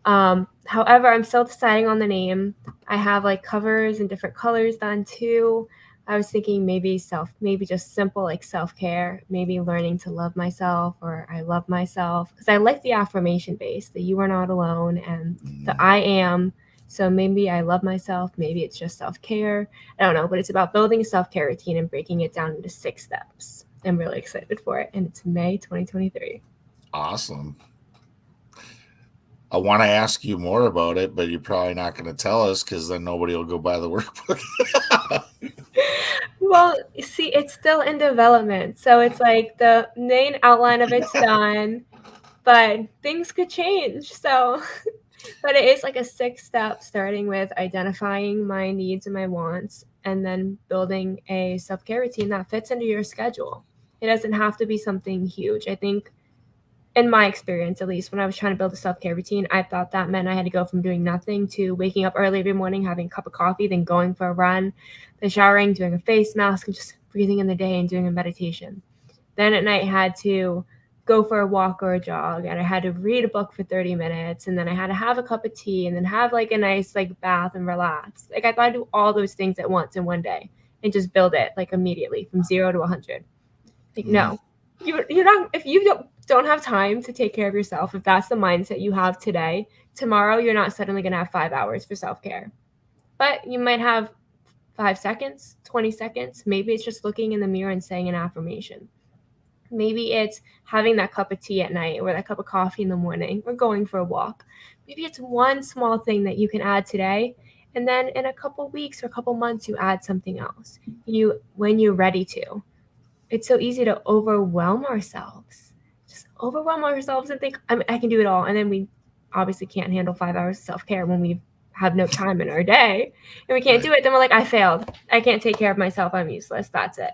However, I'm still deciding on the name. I have like covers in different colors done too. I was thinking maybe just simple like self-care, maybe learning to love myself, or I love myself, because I like the affirmation base, that you are not alone, and the I am. So maybe I love myself, maybe it's just self-care. I don't know, but it's about building a self-care routine and breaking it down into 6 steps. I'm really excited for it, and it's May 2023. Awesome. I want to ask you more about it, but you're probably not going to tell us, because then nobody will go buy the workbook. Well, see, it's still in development. So it's like the main outline of it's done, but things could change. So, but it is like a 6-step, starting with identifying my needs and my wants, and then building a self-care routine that fits into your schedule. It doesn't have to be something huge. I think, in my experience, at least, when I was trying to build a self-care routine, I thought that meant I had to go from doing nothing to waking up early every morning, having a cup of coffee, then going for a run, then showering, doing a face mask, and just breathing in the day and doing a meditation. Then at night, I had to go for a walk or a jog, and I had to read a book for 30 minutes, and then I had to have a cup of tea, and then have like a nice like bath and relax. Like, I thought I'd do all those things at once in one day and just build it like immediately from 0 to 100. Like, no, you're not. If you don't have time to take care of yourself, if that's the mindset you have today, tomorrow you're not suddenly going to have 5 hours for self-care. But you might have 5 seconds, 20 seconds. Maybe it's just looking in the mirror and saying an affirmation. Maybe it's having that cup of tea at night, or that cup of coffee in the morning, or going for a walk. Maybe it's one small thing that you can add today, and then in a couple weeks or a couple months you add something else when you're ready to. It's so easy to overwhelm ourselves. Just overwhelm ourselves and think, I can do it all. And then we obviously can't handle 5 hours of self-care when we have no time in our day. And we can't do it. Then we're like, I failed. I can't take care of myself. I'm useless. That's it.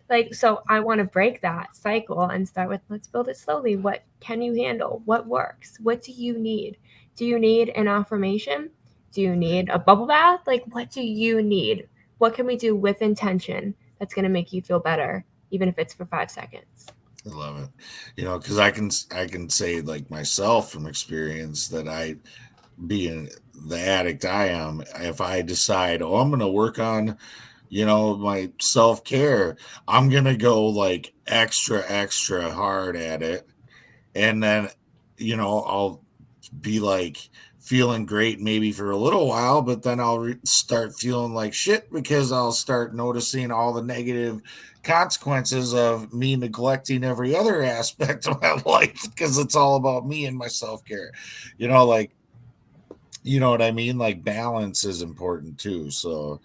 Like, so I want to break that cycle and start with, let's build it slowly. What can you handle? What works? What do you need? Do you need an affirmation? Do you need a bubble bath? Like, what do you need? What can we do with intention that's going to make you feel better, even if it's for 5 seconds? I love it. Because I can say, like, myself from experience, that being the addict I am, if I decide, I'm going to work on, my self-care, I'm going to go like extra hard at it. And then I'll be like feeling great maybe for a little while, but then I'll start feeling like shit because I'll start noticing all the negative consequences of me neglecting every other aspect of my life because it's all about me and my self-care. Like, you know what I mean? Like, balance is important too. So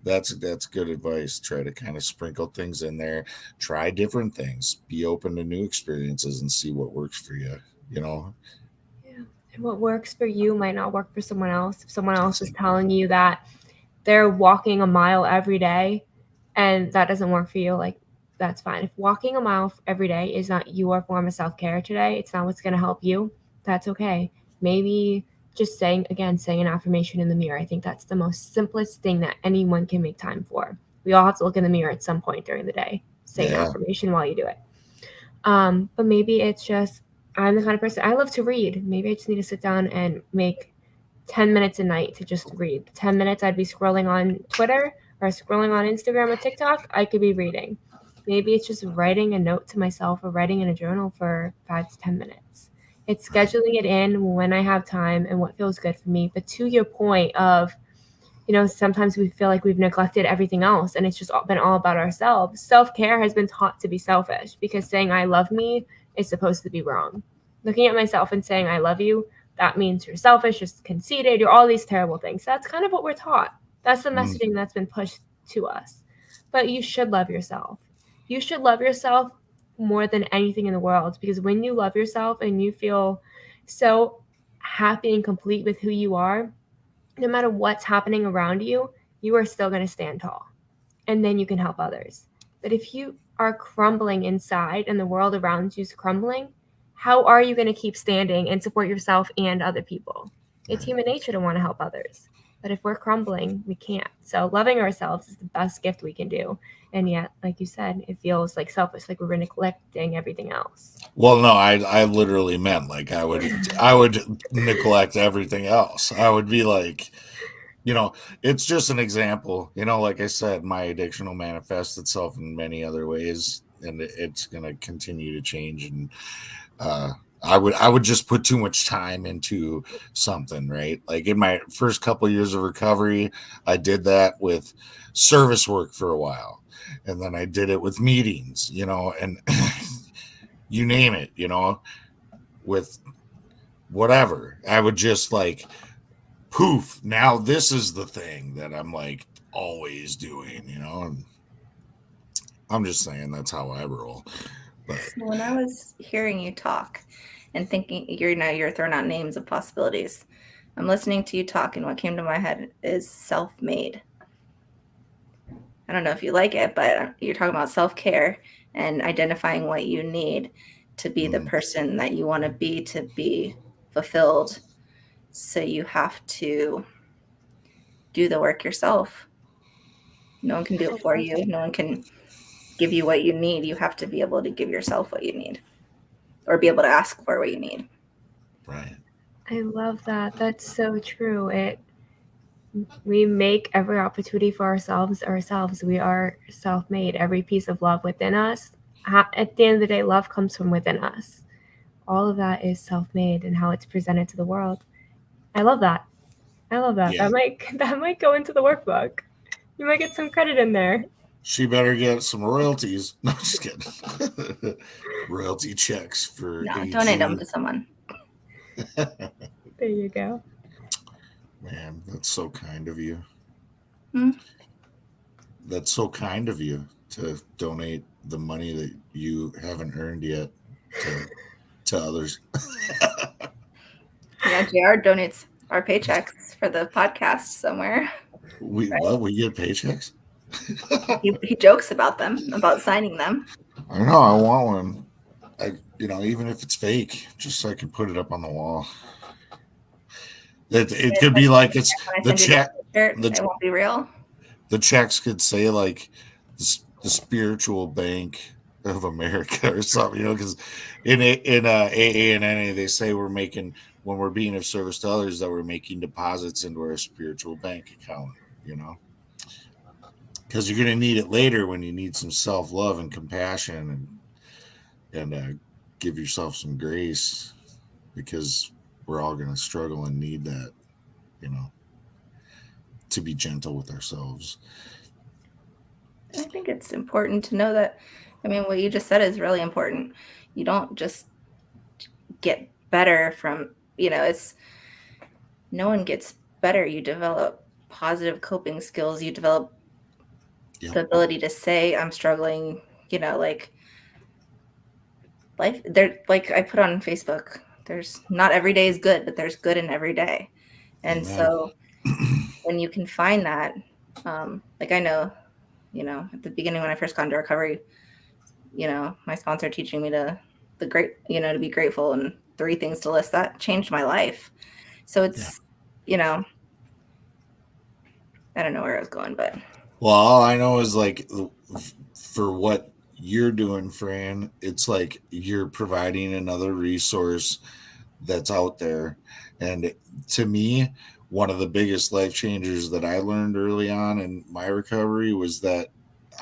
that's good advice. Try to kind of sprinkle things in there, try different things, be open to new experiences and see what works for you. Yeah. And what works for you might not work for someone else. If someone else is telling you that they're walking a mile every day and that doesn't work for you, like, that's fine. If walking a mile every day is not your form of self-care today, it's not what's going to help you, that's okay. Maybe just saying an affirmation in the mirror. I think that's the most simplest thing that anyone can make time for. We all have to look in the mirror at some point during the day. Say an affirmation while you do it. But maybe it's just, I'm the kind of person, I love to read. Maybe I just need to sit down and make 10 minutes a night to just read. 10 minutes I'd be scrolling on Twitter or scrolling on Instagram or TikTok. I could be reading. Maybe it's just writing a note to myself or writing in a journal for 5 to 10 minutes. It's scheduling it in when I have time and what feels good for me. But to your point of, sometimes we feel like we've neglected everything else and it's just been all about ourselves. Self-care has been taught to be selfish because saying I love me is supposed to be wrong. Looking at myself and saying I love you, that means you're selfish, just conceited, you're all these terrible things. That's kind of what we're taught. That's the messaging that's been pushed to us. But you should love yourself. You should love yourself more than anything in the world, because when you love yourself and you feel so happy and complete with who you are, no matter what's happening around you, you are still going to stand tall. And then you can help others. But if you are crumbling inside and the world around you is crumbling, how are you going to keep standing and support yourself and other people? It's human nature to want to help others. But if we're crumbling, we can't. So loving ourselves is the best gift we can do. And yet, like you said, it feels like selfish, like we're neglecting everything else. Well, no, I literally meant like I would neglect everything else. I would be like, it's just an example. Like I said, my addiction will manifest itself in many other ways, and it's going to continue to change. And I would just put too much time into something, right? Like in my first couple of years of recovery, I did that with service work for a while, and then I did it with meetings, and you name it, with whatever. I would just like, poof, now this is the thing that I'm like always doing, and I'm just saying that's how I roll. But So when I was hearing you talk and thinking, you're throwing out names of possibilities, I'm listening to you talk, and what came to my head is self-made. I don't know if you like it, but you're talking about self-care and identifying what you need to be the person that you want to be fulfilled. So you have to do the work yourself. No one can do it for you. No one can give you what you need. You have to be able to give yourself what you need, or be able to ask for what you need. Right. I love that. That's so true. We make every opportunity for ourselves. We are self-made. Every piece of love within us. At the end of the day, love comes from within us. All of that is self-made and how it's presented to the world. I love that. Yeah. That might go into the workbook. You might get some credit in there. She better get some royalties. No, just kidding. Royalty checks for donate them to someone. There you go. Man, that's so kind of you. Hmm? That's so kind of you to donate the money that you haven't earned yet to others. Yeah, JR donates our paychecks for the podcast somewhere. We get paychecks? He jokes about them, about signing them. I know, I want one. Even if it's fake, just so I can put it up on the wall. It could be like it's the check. It won't be real. The checks could say like the spiritual bank of America or something, because in AA and NA they say when we're being of service to others that we're making deposits into our spiritual bank account, because you're going to need it later when you need some self-love and compassion and give yourself some grace. because we're all going to struggle and need that, to be gentle with ourselves. I think it's important to know that, what you just said is really important. You don't just get better from, it's no one gets better. You develop positive coping skills. You develop the ability to say, I'm struggling, like life there, like I put on Facebook, there's not every day is good, but there's good in every day. And Amen. so when you can find that, like I know, at the beginning when I first got into recovery, my sponsor teaching me to be grateful and 3 things to list, that changed my life. So it's, I don't know where I was going, but well, all I know is like for what you're doing, Fran, it's like you're providing another resource that's out there. And to me, one of the biggest life changers that I learned early on in my recovery was that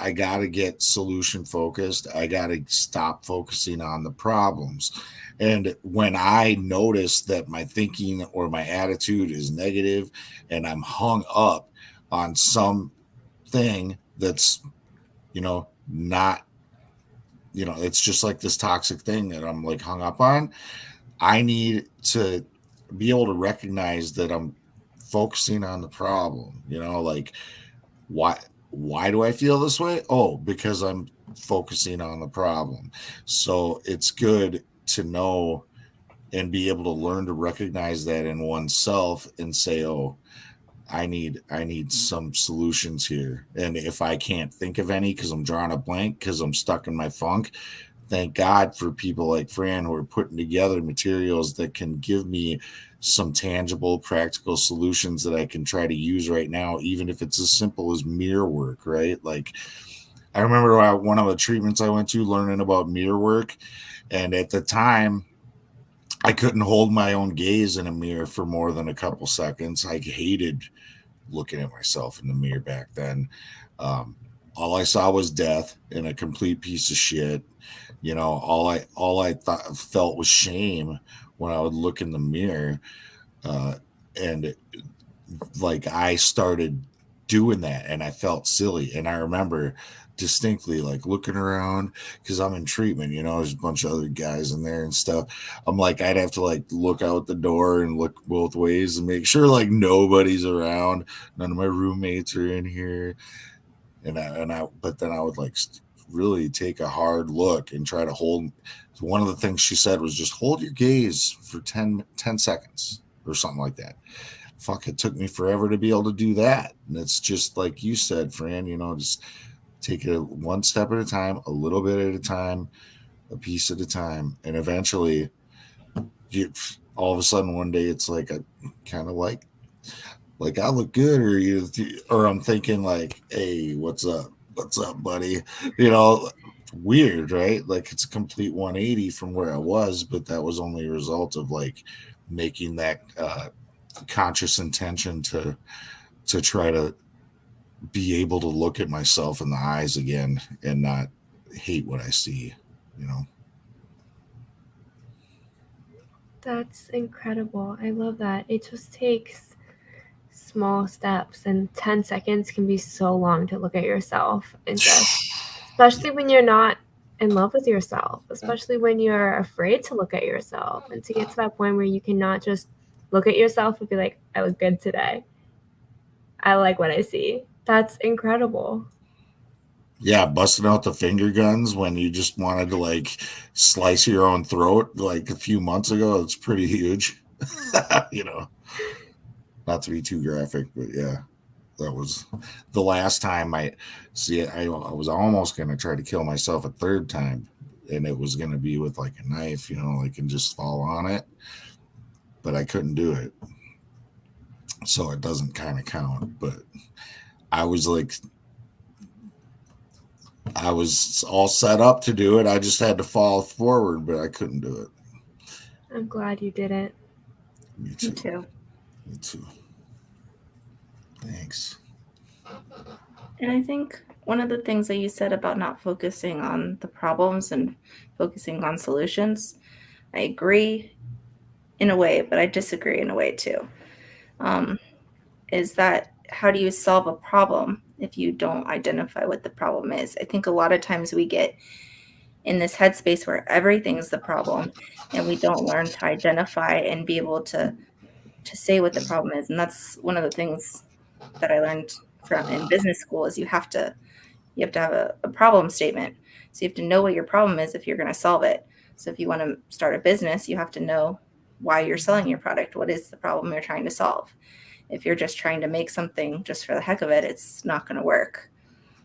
I got to get solution focused. I got to stop focusing on the problems. And when I notice that my thinking or my attitude is negative and I'm hung up on some thing that's, not, it's just like this toxic thing that I'm like hung up on, I need to be able to recognize that I'm focusing on the problem. Like why do I feel this way? Oh, because I'm focusing on the problem. So it's good to know and be able to learn to recognize that in oneself and say, oh, I need some solutions here. And if I can't think of any because I'm drawing a blank because I'm stuck in my funk, thank God for people like Fran who are putting together materials that can give me some tangible, practical solutions that I can try to use right now, even if it's as simple as mirror work, right? Like I remember one of the treatments I went to learning about mirror work. And at the time, I couldn't hold my own gaze in a mirror for more than a couple seconds. I hated looking at myself in the mirror back then. All I saw was death and a complete piece of shit. All I felt was shame when I would look in the mirror, and like I started doing that, and I felt silly. And I remember distinctly like looking around because I'm in treatment, there's a bunch of other guys in there and stuff. I'm like, I'd have to like look out the door and look both ways and make sure like nobody's around, none of my roommates are in here. But then I would like really take a hard look and try to hold. One of the things she said was just hold your gaze for 10 seconds or something like that. Fuck, it took me forever to be able to do that. And it's just like you said, Fran, just take it one step at a time, a little bit at a time, a piece at a time. And eventually all of a sudden one day it's like a kind of like I look good, or I'm thinking like, hey, what's up, buddy? Weird, right? Like it's a complete 180 from where I was, but that was only a result of like making that conscious intention to try to be able to look at myself in the eyes again and not hate what I see. That's incredible. I love that. It just takes small steps, and 10 seconds can be so long to look at yourself and just, especially when you're not in love with yourself, especially when you're afraid to look at yourself, and to get to that point where you cannot just look at yourself and be like, I look good today. I like what I see. That's incredible. Yeah, busting out the finger guns when you just wanted to like slice your own throat like a few months ago, it's pretty huge. Not to be too graphic, but yeah, that was the last time I was almost going to try to kill myself a third time, and it was going to be with like a knife, like and just fall on it, but I couldn't do it. So it doesn't kind of count, but I was all set up to do it. I just had to fall forward, but I couldn't do it. I'm glad you did it. Me too. Me too. Me too. Thanks. And I think one of the things that you said about not focusing on the problems and focusing on solutions, I agree. in a way, but I disagree in a way too. Is that how do you solve a problem if you don't identify what the problem is? I think a lot of times we get in this headspace where everything's the problem and we don't learn to identify and be able to say what the problem is. And that's one of the things that I learned from in business school is you have to have a problem statement. So you have to know what your problem is if you're going to solve it. So if you want to start a business, you have to know why you're selling your product. What is the problem you're trying to solve? If you're just trying to make something just for the heck of it, it's not going to work.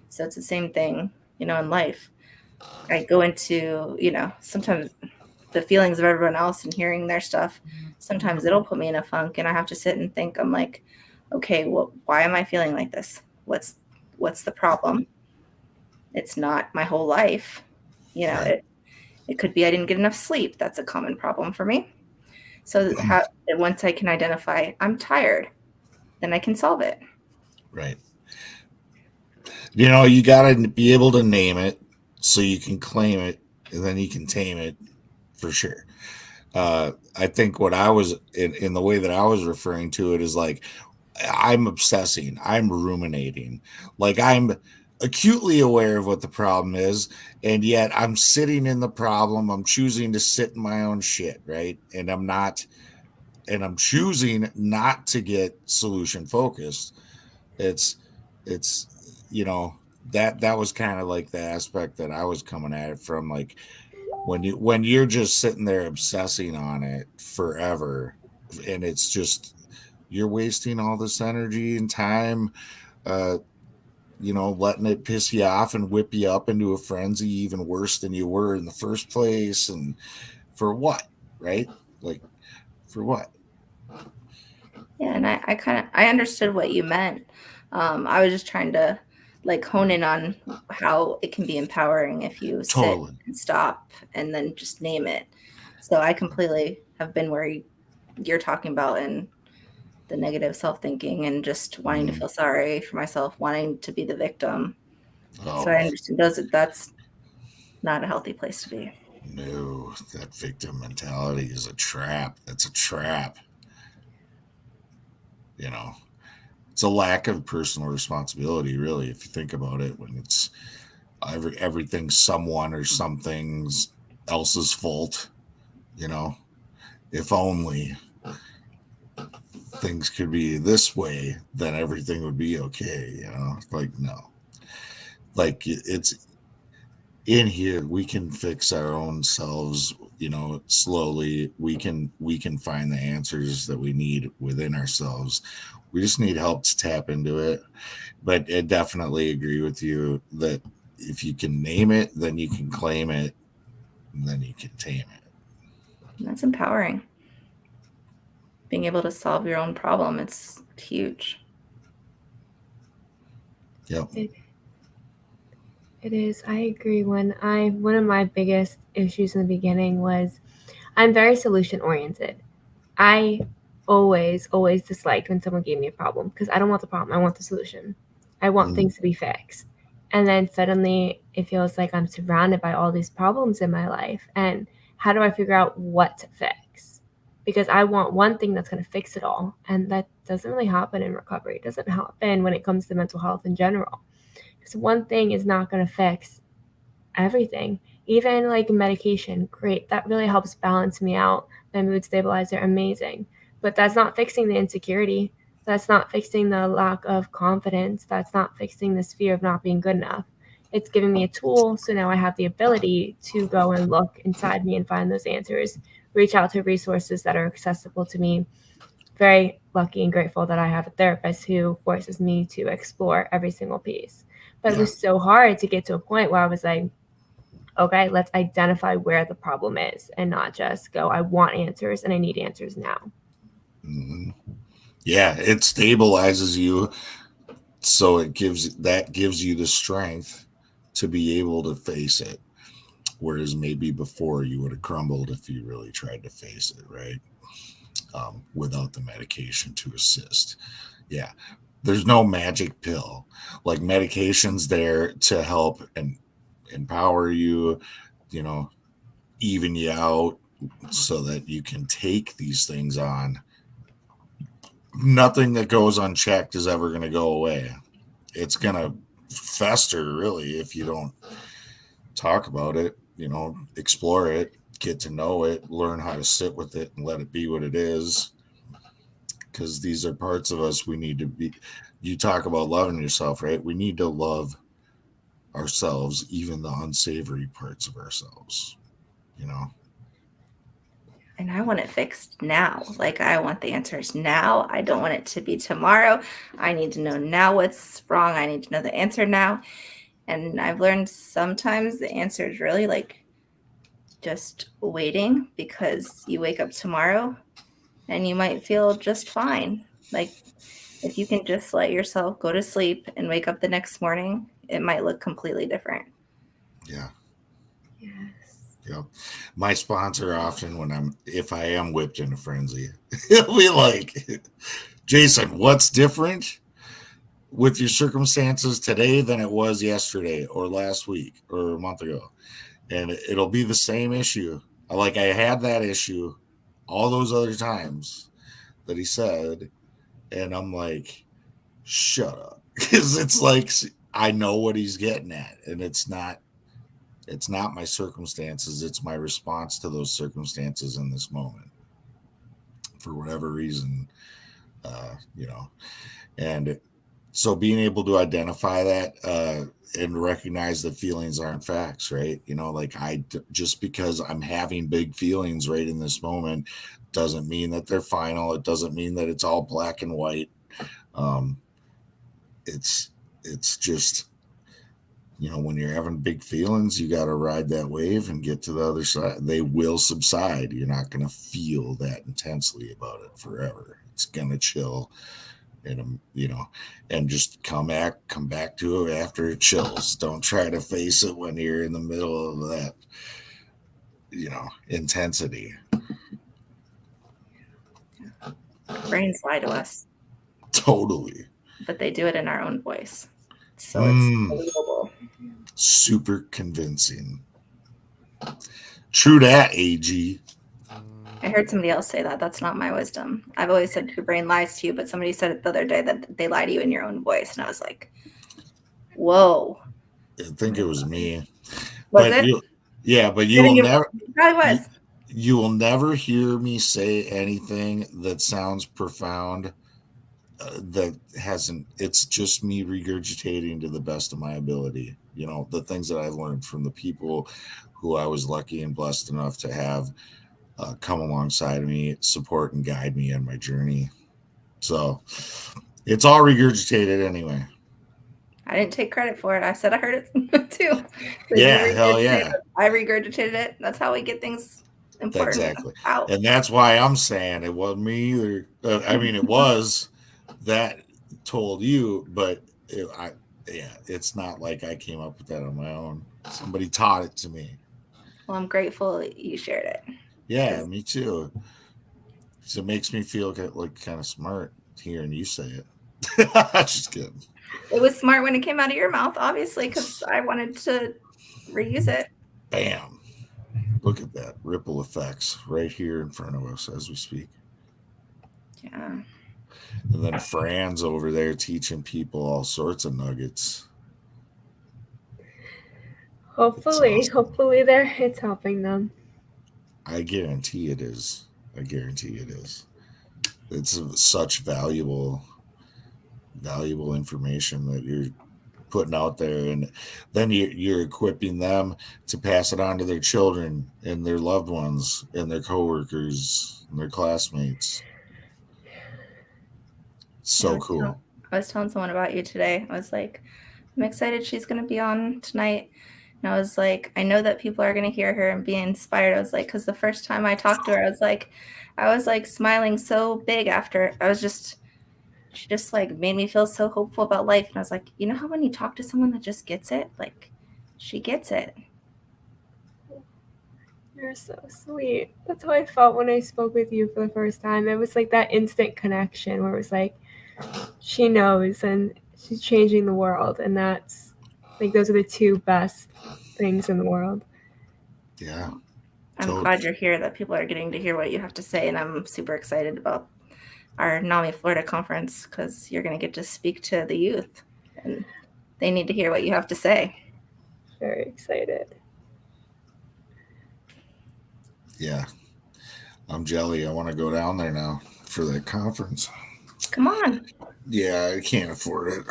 So it's the same thing, in life. I go into, sometimes the feelings of everyone else and hearing their stuff, sometimes it'll put me in a funk and I have to sit and think. I'm like, okay, well, why am I feeling like this? What's the problem? It's not my whole life. It could be I didn't get enough sleep. That's a common problem for me. So once I can identify I'm tired, then I can solve it. Right. You got to be able to name it so you can claim it, and then you can tame it for sure. I think what I was in the way that I was referring to it is like I'm obsessing, I'm ruminating, like I'm acutely aware of what the problem is, and yet I'm sitting in the problem. I'm choosing to sit in my own shit, right? And I'm choosing not to get solution focused. It's that was kind of like the aspect that I was coming at it from, like when you're just sitting there obsessing on it forever, and it's just you're wasting all this energy and time, letting it piss you off and whip you up into a frenzy even worse than you were in the first place. And for what, right? Like, for what? Yeah, and I understood what you meant. I was just trying to hone in on how it can be empowering if you sit and stop and then just name it. So I completely have been where you're talking about in the negative self-thinking and just wanting to feel sorry for myself, wanting to be the victim. So I understand that's not a healthy place to be. No, that victim mentality is a trap. That's a trap. It's a lack of personal responsibility, really, if you think about it, when it's everything's someone or something else's fault. If only things could be this way, then everything would be okay. No, it's in here. We can fix our own selves, slowly. We can find the answers that we need within ourselves. We just need help to tap into it. But I definitely agree with you that if you can name it, then you can claim it, and then you can tame it. And that's empowering. Being able to solve your own problem, it's huge. Yep. It is. I agree. One of my biggest issues in the beginning was I'm very solution oriented. I always disliked when someone gave me a problem because I don't want the problem. I want the solution. I want things to be fixed. And then suddenly it feels like I'm surrounded by all these problems in my life. And how do I figure out what to fix? Because I want one thing that's going to fix it all. And that doesn't really happen in recovery. It doesn't happen when it comes to mental health in general. Because one thing is not going to fix everything. Even like medication, great. That really helps balance me out. My mood stabilizer, amazing. But that's not fixing the insecurity. That's not fixing the lack of confidence. That's not fixing this fear of not being good enough. It's giving me a tool, so now I have the ability to go and look inside me and find those answers, reach out to resources that are accessible to me. Very lucky and grateful that I have a therapist who forces me to explore every single piece. But it was so hard to get to a point where I was like, okay, let's identify where the problem is and not just go, I want answers and I need answers now. Mm-hmm. Yeah, it stabilizes you. So it gives you the strength to be able to face it. Whereas maybe before you would have crumbled if you really tried to face it, right? Without the medication to assist. Yeah. There's no magic pill. Like, medication's there to help and empower you, even you out, so that you can take these things on. Nothing that goes unchecked is ever going to go away. It's going to fester, really, if you don't talk about it, explore it, get to know it, learn how to sit with it and let it be what it is. Because these are parts of us we need to be. You talk about loving yourself, right? We need to love ourselves, even the unsavory parts of ourselves, And I want it fixed now. Like, I want the answers now. I don't want it to be tomorrow. I need to know now what's wrong. I need to know the answer now. And I've learned sometimes the answer is really like just waiting, because you wake up tomorrow and you might feel just fine. Like, if you can just let yourself go to sleep and wake up the next morning, it might look completely different. Yeah. Yes. Yep. My sponsor often, if I am whipped in a frenzy, he'll be like, Jason, what's different with your circumstances today than it was yesterday or last week or a month ago? And it'll be the same issue. Like, I had that issue all those other times that he said, and I'm like, shut up. Because it's like, I know what he's getting at, and it's not my circumstances. It's my response to those circumstances in this moment, for whatever reason, and so being able to identify that and recognize that feelings aren't facts, right? Like, just because I'm having big feelings right in this moment doesn't mean that they're final. It doesn't mean that it's all black and white. It's just, when you're having big feelings, you got to ride that wave and get to the other side. They will subside. You're not going to feel that intensely about it forever. It's going to chill, and and just come back to it after it chills. Don't try to face it when you're in the middle of that, intensity. Brains lie to us. Totally. But they do it in our own voice. So it's believable. Super convincing. True that, AG. I heard somebody else say that. That's not my wisdom. I've always said your brain lies to you, but somebody said it the other day that they lie to you in your own voice. And I was like, whoa. I think it was me. Was it? But you will never. It probably was. You will never hear me say anything that sounds profound. That hasn't. It's just me regurgitating to the best of my ability. The things that I learned from the people who I was lucky and blessed enough to have come alongside of me, support and guide me on my journey. So it's all regurgitated anyway. I didn't take credit for it. I said I heard it too. Yeah, hell yeah. I regurgitated it. That's how we get things important out. And that's why I'm saying it wasn't me either. It was that told you, but it's not like I came up with that on my own. Somebody taught it to me. Well, I'm grateful you shared it. Yeah, me too. So it makes me feel like kind of smart hearing you say it. Just kidding. It was smart when it came out of your mouth, obviously, because I wanted to reuse it. Bam. Look at that. Ripple effects right here in front of us as we speak. Yeah. And then Fran's over there teaching people all sorts of nuggets. Hopefully it's helping them. I guarantee it is. It's such valuable information that you're putting out there, and then you're equipping them to pass it on to their children and their loved ones and their coworkers and their classmates. So cool. I was telling someone about you today. I was like, I'm excited she's going to be on tonight. And I was like, I know that people are going to hear her and be inspired. I was like, because the first time I talked to her, I was like smiling so big after. She just like made me feel so hopeful about life. And I was like, you know how when you talk to someone that just gets it, like she gets it. You're so sweet. That's how I felt when I spoke with you for the first time. It was like that instant connection where it was like, she knows and she's changing the world. And that's like, those are the two best things in the world. Yeah. I'm glad you're here, that people are getting to hear what you have to say, and I'm super excited about our NAMI Florida conference because you're going to get to speak to the youth, and they need to hear what you have to say. Very excited. Yeah. I'm jelly. I want to go down there now for that conference. Come on. Yeah, I can't afford it.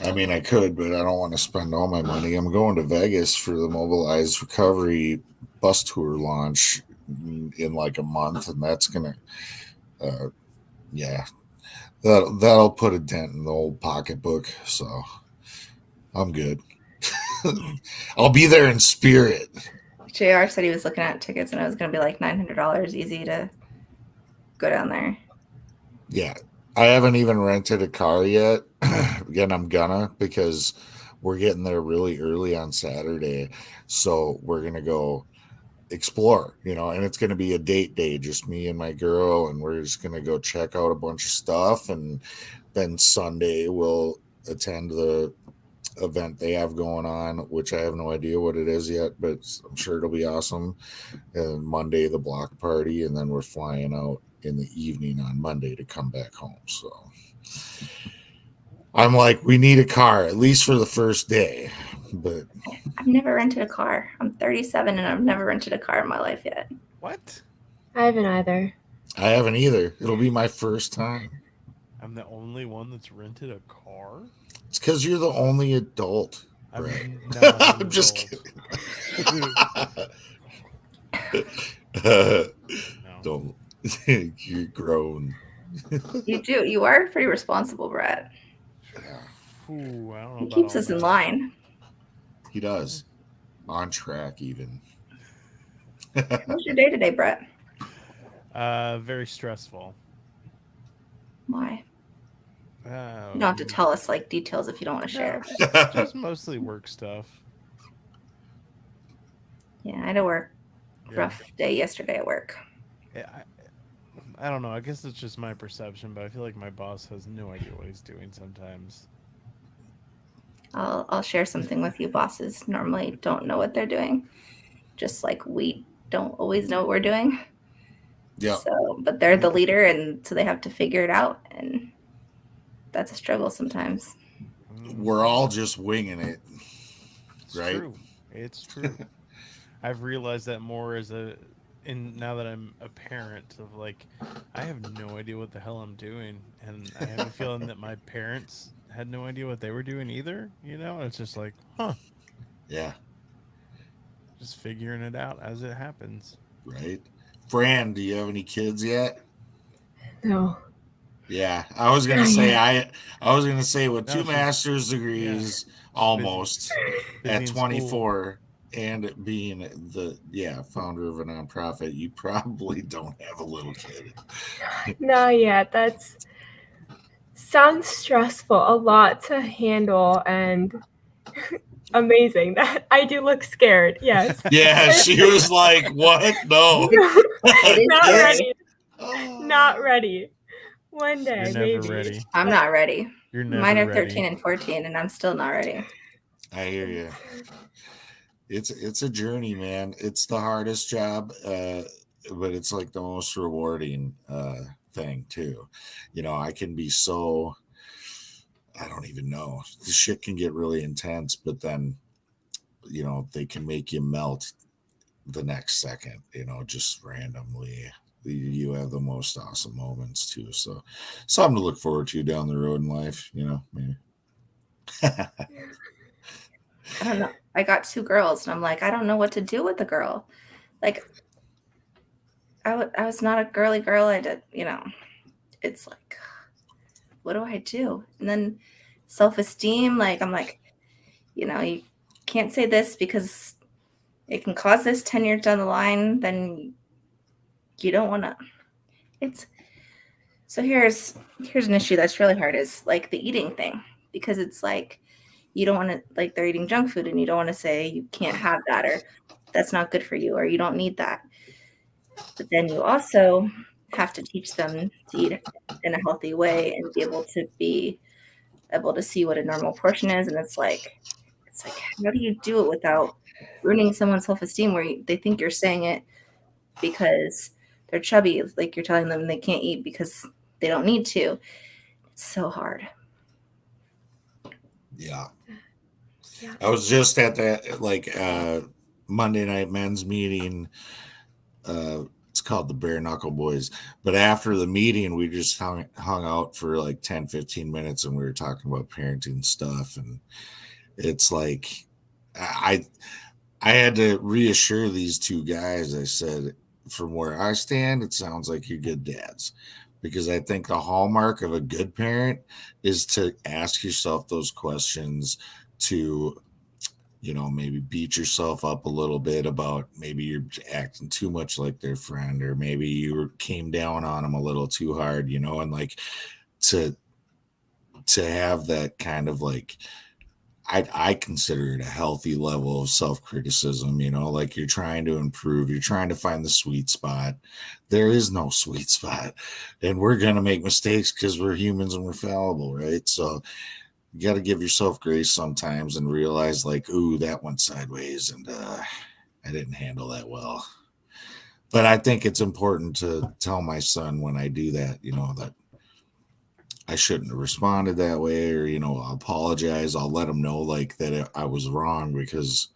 I mean, I could, but I don't want to spend all my money. I'm going to Vegas for the Mobilized Recovery bus tour launch in like a month, and that's gonna, yeah, that'll put a dent in the old pocketbook. So I'm good. I'll be there in spirit. JR said he was looking at tickets, and it was going to be like $900 easy to go down there. Yeah, I haven't even rented a car yet. Again, I'm gonna, because we're getting there really early on Saturday, so we're gonna go explore, and it's gonna be a date day, just me and my girl, and we're just gonna go check out a bunch of stuff, and then Sunday we'll attend the event they have going on, which I have no idea what it is yet, but I'm sure it'll be awesome. And Monday the block party, and then we're flying out in the evening on Monday to come back home. So I'm like, we need a car at least for the first day. But I've never rented a car. I'm 37 and I've never rented a car in my life yet. What? I haven't either. I haven't either. It'll be my first time. I'm the only one that's rented a car? It's because you're the only adult. I'm Right? not an I'm just adult. kidding. No. Don't. You're grown. You do. You are pretty responsible, Brett. Ooh, I don't know He about keeps all us in that. line. He does. On track, even. How's your day today, Brett? Very stressful. Why? You don't have to tell us like details if you don't want to share. Just mostly work stuff. Yeah, I had a rough day yesterday at work. Yeah, I don't know. I guess it's just my perception, but I feel like my boss has no idea what he's doing sometimes. I'll share something with you. Bosses normally don't know what they're doing, just like we don't always know what we're doing. Yeah. So, but they're the leader, and so they have to figure it out, and that's a struggle sometimes. We're all just winging it. It's right? true. It's true. I've realized that more now that I'm a parent, of like, I have no idea what the hell I'm doing, and I have a feeling that my parents had no idea what they were doing either. It's just like, Yeah. just figuring it out as it happens. Right. Fran, do you have any kids yet? No. Yeah, I was gonna say with No, two she's- master's degrees, almost Busy at in school. 24, and being the founder of a nonprofit, you probably don't have a little kid. Not yet. That's sounds stressful, a lot to handle, and amazing. That I do look scared. Yes. Yeah, she was like, "What? No, Not scary. ready. Not ready. One day, You're maybe. never ready. I'm not ready. You're never Mine are ready. 13 and 14, and I'm still not ready. I hear you. It's a journey, man. It's the hardest job, but it's like the most rewarding thing too. I can be so, I don't even know. The shit can get really intense, but then they can make you melt the next second. Just randomly. You have the most awesome moments too. So something to look forward to down the road in life. Maybe. I don't know. I got 2 girls, and I'm like, I don't know what to do with a girl. Like, I was not a girly girl. I did, it's like, what do I do? And then self-esteem, like, I'm like, you can't say this because it can cause this 10 years down the line. Then you don't want to. So here's an issue that's really hard, is like the eating thing, because it's like, you don't want to, like, they're eating junk food, and you don't want to say you can't have that, or that's not good for you, or you don't need that. But then you also have to teach them to eat in a healthy way and be able to see what a normal portion is. And it's like, how do you do it without ruining someone's self-esteem where they think you're saying it because they're chubby, like you're telling them they can't eat because they don't need to. It's so hard. Yeah. Yeah. I was just at that Monday night men's meeting. It's called the Bare Knuckle Boys. But after the meeting, we just hung out for like 10, 15 minutes, and we were talking about parenting stuff. And it's like I had to reassure these two guys. I said, from where I stand, it sounds like you're good dads. Because I think the hallmark of a good parent is to ask yourself those questions, to maybe beat yourself up a little bit about maybe you're acting too much like their friend, or maybe you came down on them a little too hard, and like to have that kind of like, I consider it a healthy level of self-criticism, like you're trying to improve, you're trying to find the sweet spot. There is no sweet spot, and we're going to make mistakes because we're humans and we're fallible, right? So you got to give yourself grace sometimes and realize like, ooh, that went sideways and I didn't handle that well. But I think it's important to tell my son when I do that, that I shouldn't have responded that way, or, I'll apologize. I'll let him know like that I was wrong, because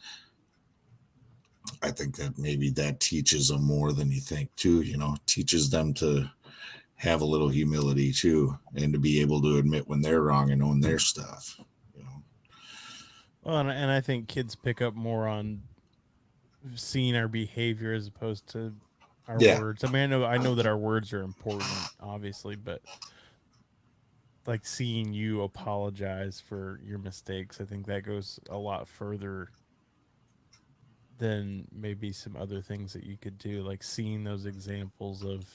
I think that maybe that teaches them more than you think too, teaches them to have a little humility too, and to be able to admit when they're wrong and own their stuff. Well, and I think kids pick up more on seeing our behavior as opposed to our words. I mean, I know that our words are important, obviously, but like seeing you apologize for your mistakes, I think that goes a lot further than maybe some other things that you could do. Like seeing those examples of,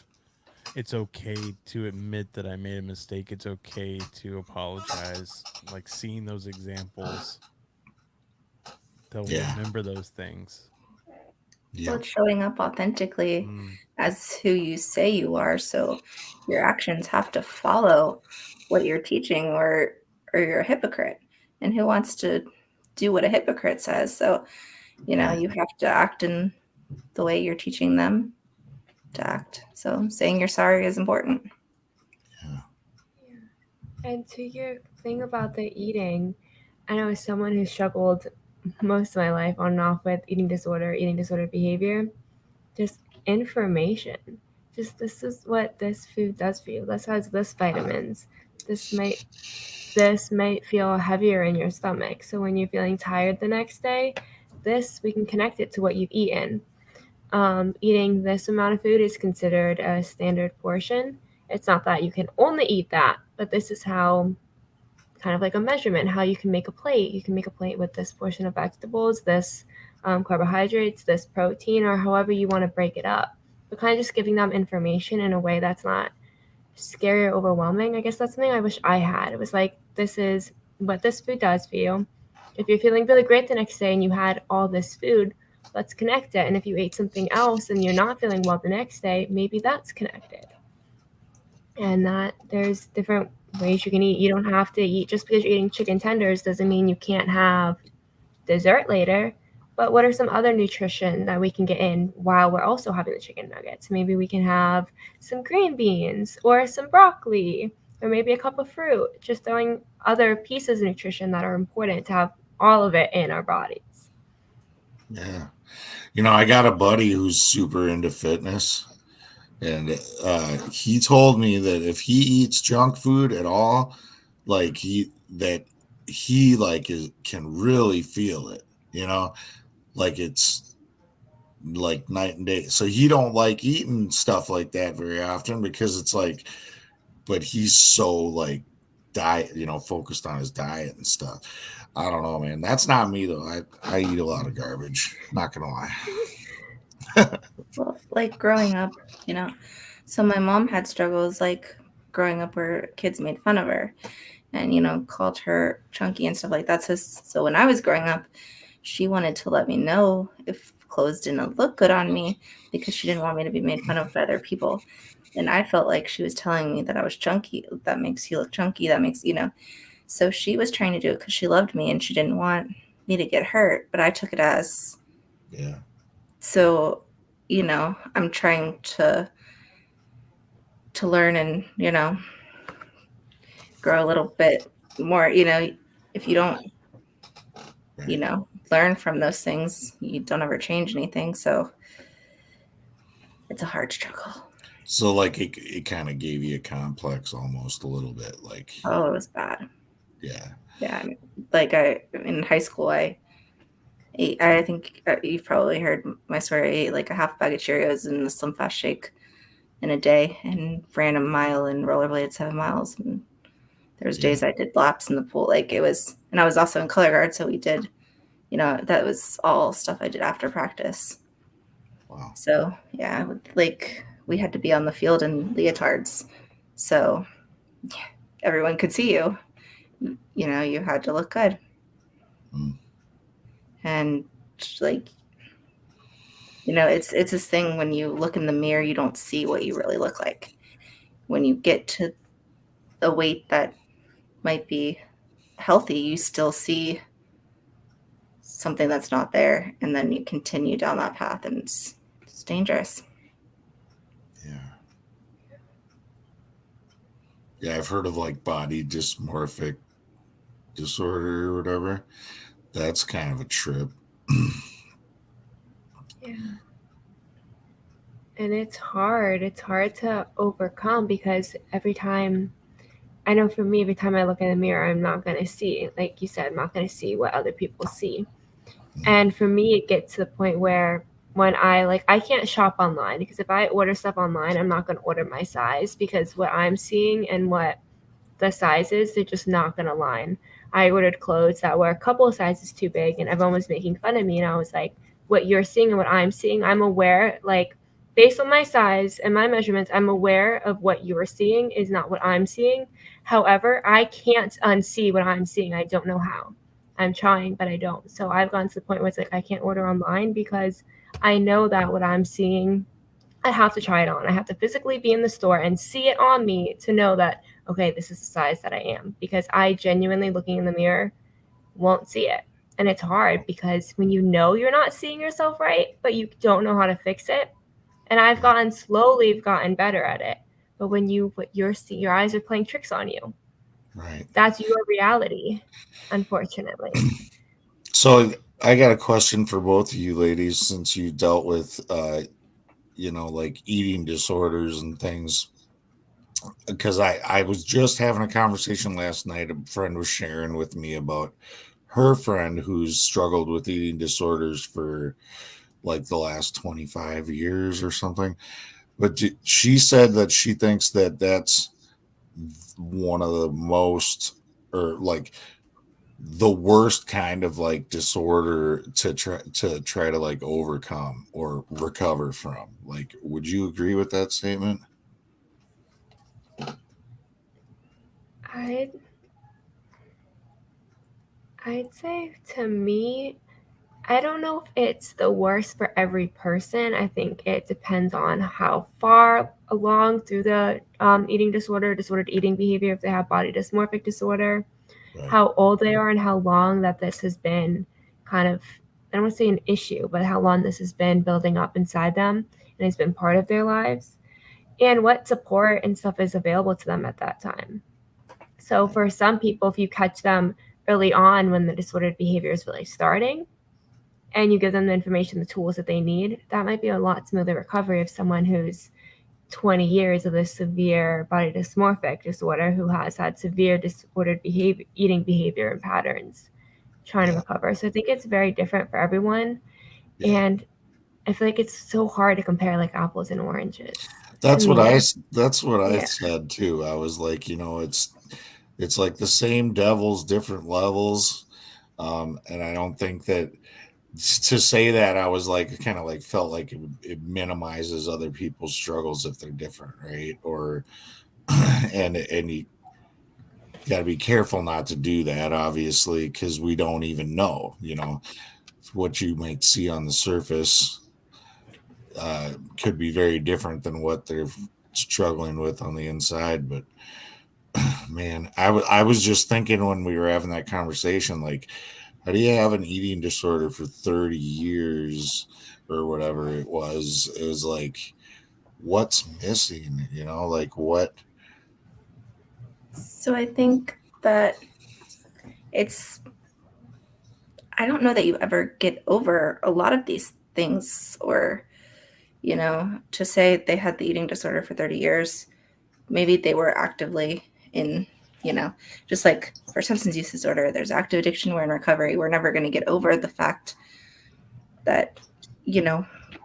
it's okay to admit that I made a mistake. It's okay to apologize. Like seeing those examples, they'll remember those things. Well, it's showing up authentically as who you say you are. So your actions have to follow what you're teaching, or you're a hypocrite. And who wants to do what a hypocrite says? So, you have to act in the way you're teaching them to act. So saying you're sorry is important. Yeah. And to your thing about the eating, I know as someone who struggled most of my life on and off with eating disorder behavior, just information. Just, this is what this food does for you. This has this vitamins. This might feel heavier in your stomach. So when you're feeling tired the next day, we can connect it to what you've eaten. Eating this amount of food is considered a standard portion. It's not that you can only eat that, but this is how, kind of like a measurement, how you can make a plate. You can make a plate with this portion of vegetables, this carbohydrates, this protein, or however you want to break it up. But kind of just giving them information in a way that's not scary or overwhelming. I guess that's something I wish I had. It was like, this is what this food does for you. If you're feeling really great the next day and you had all this food, let's connect it. And if you ate something else and you're not feeling well the next day, maybe that's connected. And that there's different ways you can eat. You don't have to eat, just because you're eating chicken tenders doesn't mean you can't have dessert later. But what are some other nutrition that we can get in while we're also having the chicken nuggets? Maybe we can have some green beans or some broccoli, or maybe a cup of fruit, just throwing other pieces of nutrition that are important to have all of it in our bodies. Yeah. I got a buddy who's super into fitness, and he told me that if he eats junk food at all, like he can really feel it, like it's like night and day. So he don't like eating stuff like that very often, because it's like, but he's so like diet, focused on his diet and stuff. I don't know, man. That's not me though. I eat a lot of garbage, not gonna lie. Well, like growing up, so my mom had struggles like growing up where kids made fun of her and called her chunky and stuff like that. So when I was growing up, she wanted to let me know if clothes didn't look good on me, because she didn't want me to be made fun of by other people. And I felt like she was telling me that I was chunky. That makes you look chunky. That makes, So she was trying to do it because she loved me and she didn't want me to get hurt. But I took it as Yeah. So, I'm trying to learn and, grow a little bit more, if you don't, Right. learn from those things, you don't ever change anything. So it's a hard struggle. So like it kind of gave you a complex almost a little bit, like, Oh, it was bad. yeah. Yeah. I mean, like in high school, I think you've probably heard my story. I ate like a half bag of Cheerios and a Slim Fast shake in a day and ran a mile and rollerbladed 7 miles. And there was days I did laps in the pool. Like it was, and I was also in color guard. So we did, that was all stuff I did after practice. Wow. So yeah, like we had to be on the field in leotards. So everyone could see you. You had to look good. Mm. And like, it's this thing when you look in the mirror, you don't see what you really look like. When you get to a weight that might be healthy, you still see something that's not there, and then you continue down that path, and it's dangerous. Yeah, I've heard of like body dysmorphic disorder or whatever. That's kind of a trip. Yeah. And it's hard. It's hard to overcome because every time, I know for me, every time I look in the mirror, I'm not going to see, like you said, I'm not going to see what other people see. And for me, it gets to the point where when I can't shop online, because if I order stuff online, I'm not going to order my size, because what I'm seeing and what the sizes, they're just not going to align. I ordered clothes that were a couple of sizes too big, and everyone was making fun of me. And I was like, what you're seeing and what I'm seeing, I'm aware, like, based on my size and my measurements, I'm aware of what you're seeing is not what I'm seeing. However, I can't unsee what I'm seeing. I don't know how. I'm trying, but I don't. So I've gotten to the point where it's like I can't order online because I know that what I'm seeing, I have to try it on. I have to physically be in the store and see it on me to know that, okay, this is the size that I am, because I genuinely, looking in the mirror, won't see it. And it's hard because when you know you're not seeing yourself right, but you don't know how to fix it. And I've slowly gotten better at it. But when your eyes are playing tricks on you, Right. that's your reality, unfortunately. So I got a question for both of you ladies, since you dealt with like eating disorders and things, because I was just having a conversation last night. A friend was sharing with me about her friend who's struggled with eating disorders for like the last 25 years or something. But she said that she thinks that that's one of the most, or like the worst kind of like disorder to try to like overcome or recover from. Like, would you agree with that statement? I'd say, to me, I don't know if it's the worst for every person. I think it depends on how far along through the eating disorder, disordered eating behavior, if they have body dysmorphic disorder, Right. how old they are, and how long that this has been kind of, I don't want to say an issue, but how long this has been building up inside them and has been part of their lives, and what support and stuff is available to them at that time. So for some people, if you catch them early on when the disordered behavior is really starting, and you give them the information, the tools that they need, that might be a lot smoother recovery of someone who's 20 years of this severe body dysmorphic disorder, who has had severe disordered eating behavior and patterns trying to recover. So I think it's very different for everyone. Yeah. And I feel like it's so hard to compare like apples and oranges. That's what I Yeah. said too. I was like, it's like the same devils, different levels. And I don't think that, to say that, I was like, kind of like felt like it minimizes other people's struggles if they're different, right? Or and you got to be careful not to do that, obviously, because we don't even know, what you might see on the surface could be very different than what they're struggling with on the inside. But man, I was just thinking when we were having that conversation, like, How do you have an eating disorder for 30 years or whatever it was? It was like, what's missing? Like what? So I think that it's, I don't know that you ever get over a lot of these things, or, to say they had the eating disorder for 30 years, maybe they were actively in, just like for substance use disorder, there's active addiction, we're in recovery. We're never going to get over the fact that,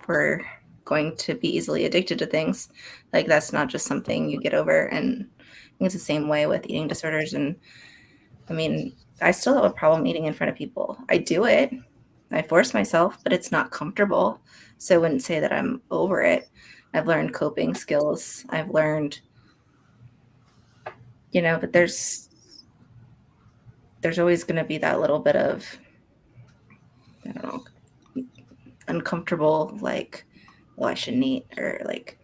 we're going to be easily addicted to things. Like that's not just something you get over. And I think it's the same way with eating disorders. And I mean, I still have a problem eating in front of people. I do it. I force myself, but it's not comfortable. So I wouldn't say that I'm over it. I've learned coping skills. I've learned, but there's always going to be that little bit of, I don't know, uncomfortable, like, oh, I shouldn't eat, or like,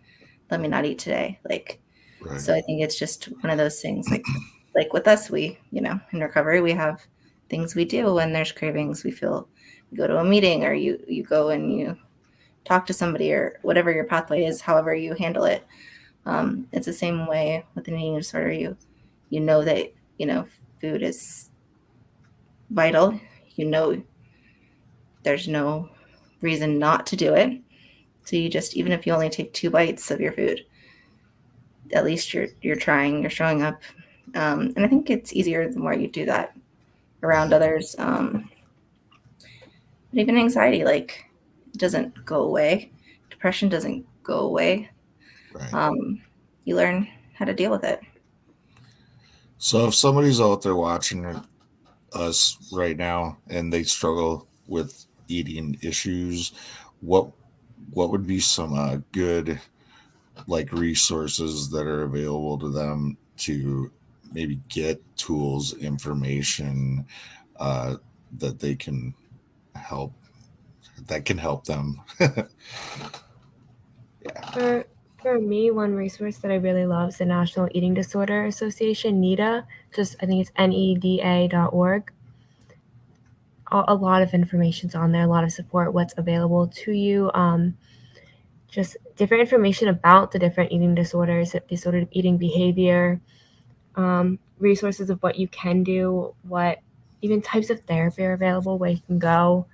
let me not eat today. Like, Right. So I think it's just one of those things. Like with us, we, in recovery, we have things we do when there's cravings. We feel, you go to a meeting, or you go and you talk to somebody, or whatever your pathway is, however you handle it. It's the same way with an eating disorder. You know that, food is vital. There's no reason not to do it. So you just, even if you only take 2 bites of your food, at least you're trying, you're showing up. And I think it's easier the more you do that around others. But even anxiety, like, it doesn't go away. Depression doesn't go away. Right. You learn how to deal with it. So if somebody's out there watching us right now and they struggle with eating issues, what would be some good like resources that are available to them to maybe get tools, information that they can help them? Yeah. For me, one resource that I really love is the National Eating Disorder Association, NEDA. I think it's NEDA.org. A lot of information's on there, a lot of support, what's available to you. Just different information about the different eating disorders, disordered eating behavior, resources of what you can do, what even types of therapy are available, where you can go.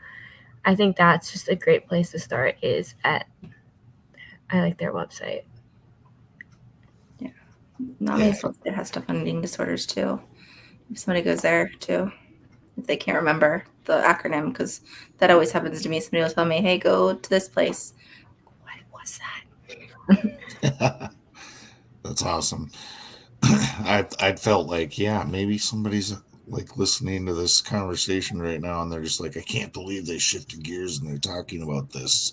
I think that's just a great place to start. I like their website. Yeah. NAMI's website has stuff on eating disorders too. If somebody goes there too, if they can't remember the acronym, because that always happens to me. Somebody will tell me, hey, go to this place. What was that? That's awesome. I'd felt like, yeah, maybe somebody's like listening to this conversation right now and they're just like, I can't believe they shifted gears and they're talking about this.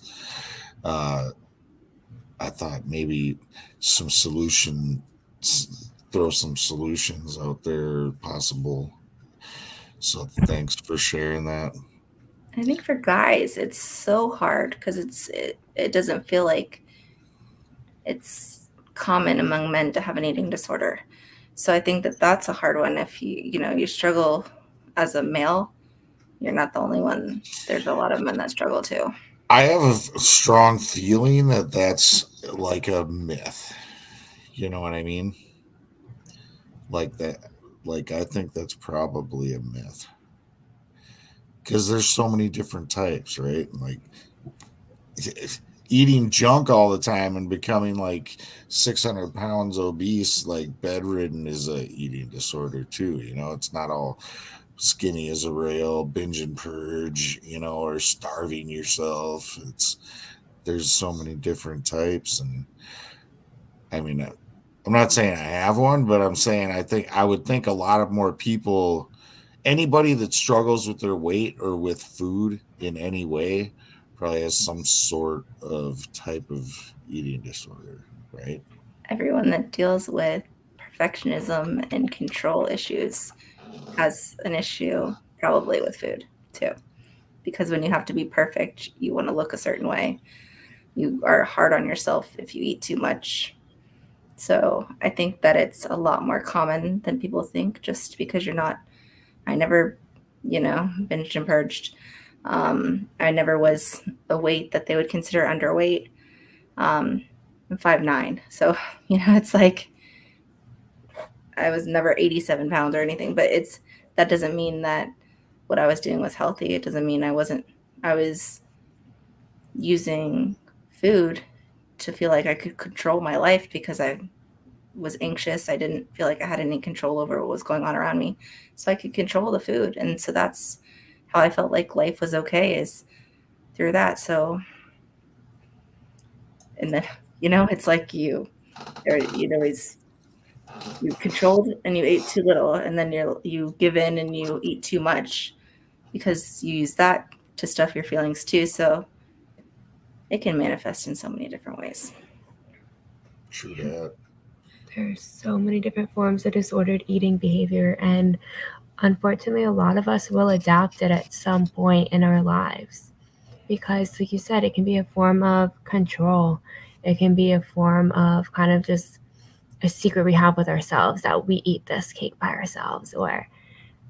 I thought maybe throw some solutions out there possible. So thanks for sharing that. I think for guys, it's so hard because it doesn't feel like it's common among men to have an eating disorder. So I think that that's a hard one. If you struggle as a male, you're not the only one. There's a lot of men that struggle too. I have a strong feeling that that's like a myth. You know what I mean? Like that. Like I think that's probably a myth because there's so many different types, right? Like eating junk all the time and becoming like 600 pounds obese, like bedridden, is a eating disorder too. It's not all skinny as a rail, binge and purge, or starving yourself. There's so many different types. And I mean, I'm not saying I have one, but I'm saying I would think a lot of more people, anybody that struggles with their weight or with food in any way, probably has some sort of type of eating disorder, right? Everyone that deals with perfectionism and control issues has an issue probably with food too. Because when you have to be perfect, you want to look a certain way. You are hard on yourself if you eat too much. So I think that it's a lot more common than people think, just because you're not, I never, binged and purged. I never was a weight that they would consider underweight. I'm 5'9", so it's like I was never 87 pounds or anything. But that doesn't mean that what I was doing was healthy. It doesn't mean I was using food to feel like I could control my life because I was anxious. I didn't feel like I had any control over what was going on around me, so I could control the food. And so that's how I felt like life was okay, is through that. So, and then it's like you controlled and you ate too little, and then you give in and you eat too much because you use that to stuff your feelings too. So it can manifest in so many different ways. True that. There's so many different forms of disordered eating behavior, and unfortunately a lot of us will adapt it at some point in our lives, because like you said, it can be a form of control. It can be a form of kind of just a secret we have with ourselves, that we eat this cake by ourselves, or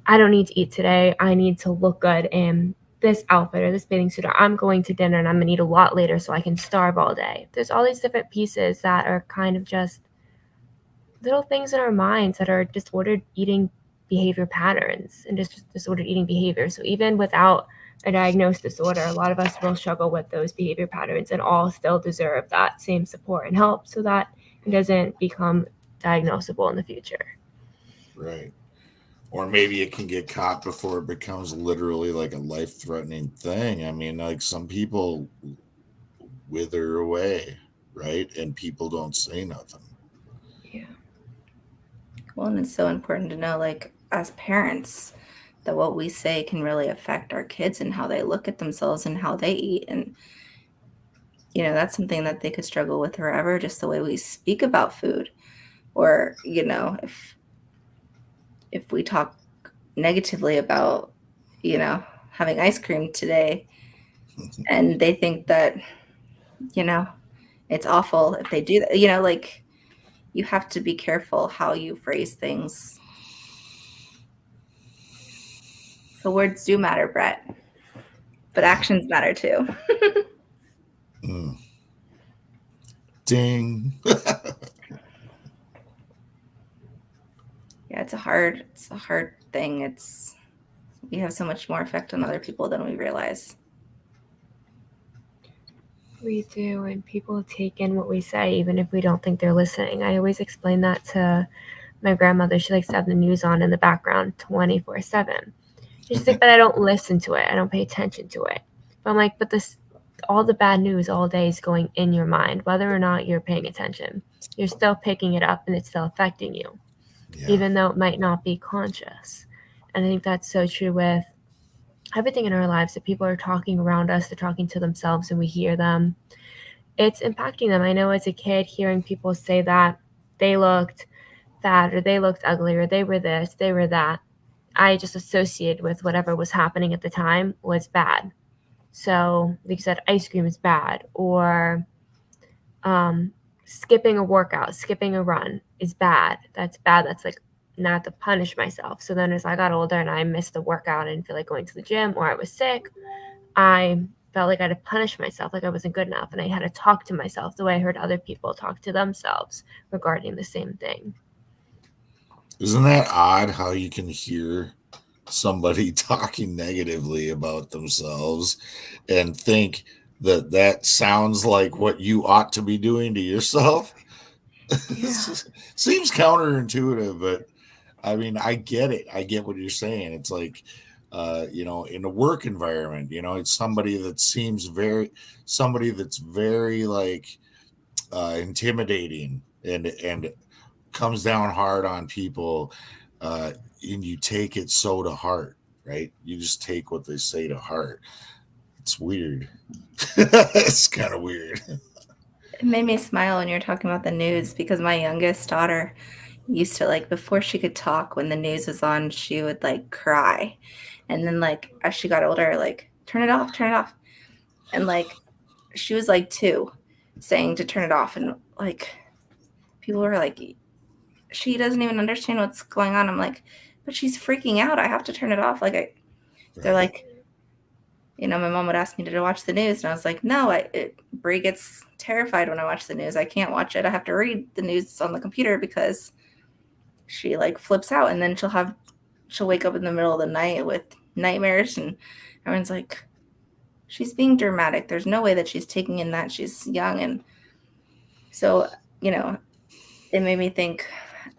I don't need to eat today, I need to look good in this outfit or this bathing suit, or I'm going to dinner and I'm gonna eat a lot later so I can starve all day. There's all these different pieces that are kind of just little things in our minds that are disordered eating behavior patterns and just disordered eating behavior. So even without a diagnosed disorder, a lot of us will struggle with those behavior patterns and all still deserve that same support and help so that it doesn't become diagnosable in the future. Right. Or maybe it can get caught before it becomes literally like a life-threatening thing. I mean, like some people wither away, right? And people don't say nothing. Yeah. Well, and it's so important to know, like, as parents, that what we say can really affect our kids and how they look at themselves and how they eat. And, that's something that they could struggle with forever, just the way we speak about food. Or, if we talk negatively about, having ice cream today, and they think that, it's awful if they do that, like, you have to be careful how you phrase things. So words do matter, Brett, but actions matter too. Mm. Ding. Yeah, it's a hard thing. We have so much more effect on other people than we realize. We do, and people take in what we say even if we don't think they're listening. I always explain that to my grandmother. She likes to have the news on in the background 24/7. She's like, but I don't listen to it. I don't pay attention to it. But I'm like, but all the bad news all day is going in your mind, whether or not you're paying attention. You're still picking it up and it's still affecting you, even though it might not be conscious. And I think that's so true with everything in our lives, that people are talking around us, they're talking to themselves and we hear them. It's impacting them. I know as a kid, hearing people say that they looked fat or they looked ugly or they were this, they were that, I just associated with whatever was happening at the time was bad. So like you said, ice cream is bad, or skipping a workout, skipping a run is bad. That's bad. That's like not to punish myself. So then as I got older and I missed a workout and feel like going to the gym, or I was sick, I felt like I had to punish myself, like I wasn't good enough. And I had to talk to myself the way I heard other people talk to themselves regarding the same thing. Isn't that odd how you can hear somebody talking negatively about themselves and think that sounds like what you ought to be doing to yourself? Yeah. Seems counterintuitive, but I mean, I get it. I get what you're saying. It's like, in a work environment, it's somebody that's very like intimidating and comes down hard on people, and you take it so to heart, right? You just take what they say to heart. It's weird. It's kind of weird. It made me smile when you were talking about the news, because my youngest daughter used to, like, before she could talk, when the news was on, she would like cry. And then, like, as she got older, like, turn it off. And like, she was like 2 saying to turn it off. And like, people were like, she doesn't even understand what's going on. I'm like, but she's freaking out. I have to turn it off. Like, They're like, you know, my mom would ask me to watch the news, and I was like, no, Brie gets terrified when I watch the news. I can't watch it. I have to read the news on the computer because she like flips out, and then she'll wake up in the middle of the night with nightmares, and everyone's like, she's being dramatic. There's no way that she's taking in that. She's young. And so, you know, it made me think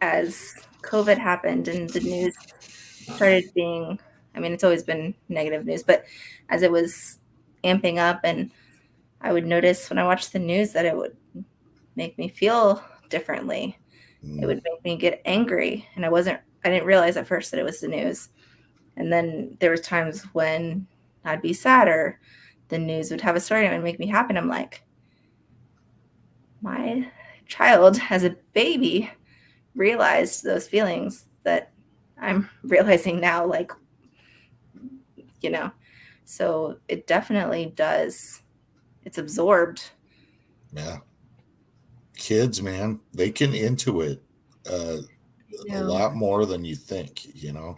as COVID happened and the news started being, I mean, it's always been negative news, but as it was amping up, and I would notice when I watched the news that it would make me feel differently. It would make me get angry. And I didn't realize at first that it was the news. And then there was times when I'd be sad, or the news would have a story and it would make me happy. And I'm like, my child as a baby realized those feelings that I'm realizing now, like, you know, so it definitely does. It's absorbed. Yeah. Kids, man, they can intuit a lot more than you think, you know?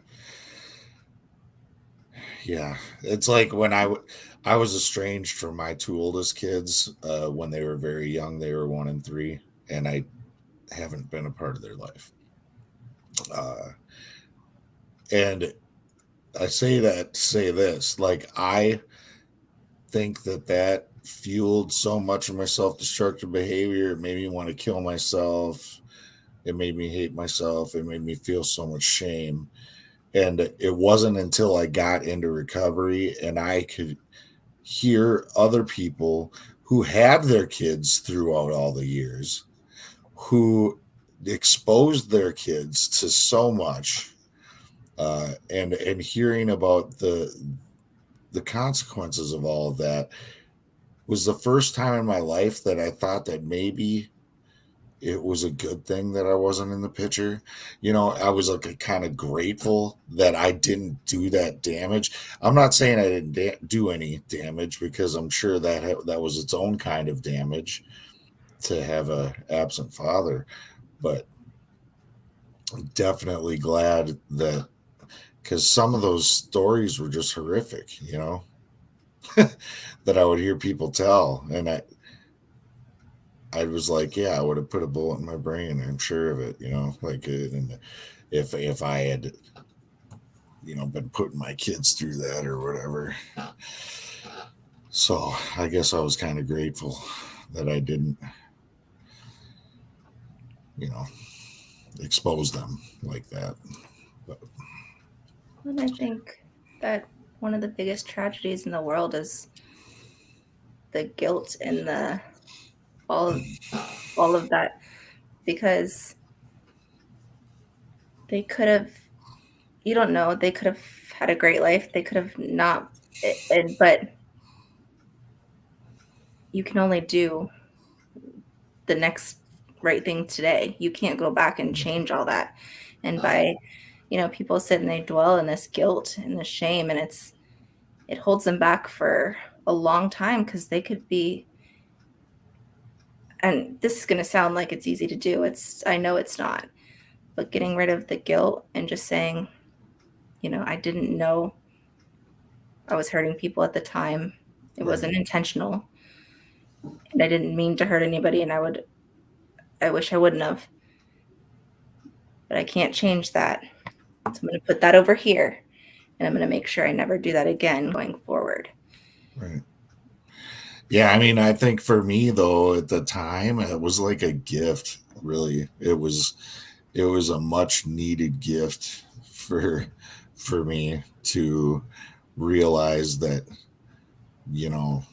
Yeah. It's like when I was estranged from my two oldest kids when they were very young. They were 1 and 3, and I haven't been a part of their life. And I say that to say this, like, I think that fueled so much of my self-destructive behavior. It made me want to kill myself. It made me hate myself. It made me feel so much shame. And it wasn't until I got into recovery and I could hear other people who had their kids throughout all the years, who exposed their kids to so much, and hearing about the consequences of all of that was the first time in my life that I thought that maybe it was a good thing that I wasn't in the picture. You know, I was like kind of grateful that I didn't do that damage. I'm not saying I didn't do any damage, because I'm sure that that was its own kind of damage to have a absent father, but I'm definitely glad that, because some of those stories were just horrific, you know, that I would hear people tell. And I was like, yeah, I would have put a bullet in my brain. I'm sure of it, you know, like, and if I had, you know, been putting my kids through that or whatever. So I guess I was kind of grateful that I didn't, you know, expose them like that. But. And I think that one of the biggest tragedies in the world is the guilt and all of that, because they could have, you don't know, they could have had a great life. They could have not, but you can only do the next right thing today. You can't go back and change all that. And by, you know, people sit and they dwell in this guilt and this shame, and it holds them back for a long time, because they could be, and this is going to sound like it's easy to do. I know it's not, but getting rid of the guilt and just saying, you know, I didn't know I was hurting people at the time. It wasn't intentional, and I didn't mean to hurt anybody. And I wish I wouldn't have, but I can't change that. So I'm going to put that over here, and I'm going to make sure I never do that again going forward. Right. Yeah, I mean, I think for me though, at the time, it was like a gift. Really, it was a much needed gift for me to realize that, you know,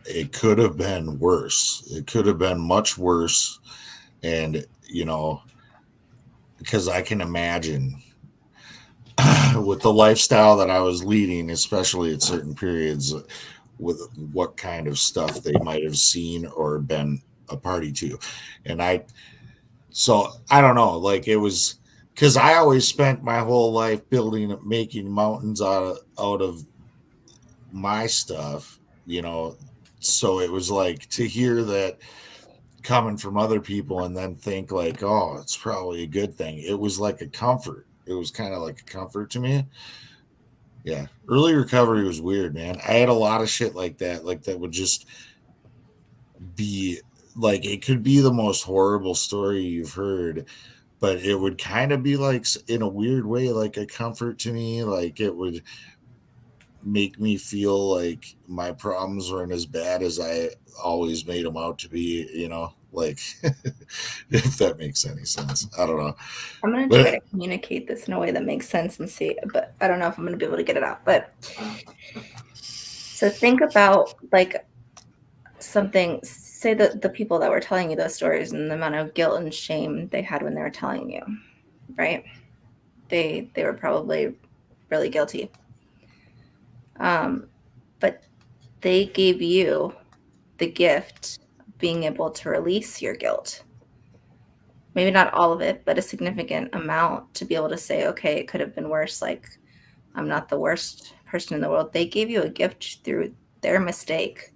it could have been worse. It could have been much worse, and you know, because I can imagine with the lifestyle that I was leading, especially at certain periods, with what kind of stuff they might have seen or been a party to. And I don't know, like, it was because I always spent my whole life making mountains out of my stuff, you know. So it was like to hear that coming from other people and then think like, oh, it's probably a good thing. It was like a comfort. It was kind of like a comfort to me. Yeah. Early recovery was weird, man. I had a lot of shit like that would just be like, it could be the most horrible story you've heard, but it would kind of be like, in a weird way, like a comfort to me. Like it would make me feel like my problems weren't as bad as I always made them out to be, like if that makes any sense. I don't know. I'm going to try to communicate this in a way that makes sense and see, but I don't know if I'm going to be able to get it out. But so think about like something, say that the people that were telling you those stories and the amount of guilt and shame they had when they were telling you, right? They were probably really guilty. But they gave you the gift of being able to release your guilt. Maybe not all of it, but a significant amount to be able to say, okay, it could have been worse. Like, I'm not the worst person in the world. They gave you a gift through their mistake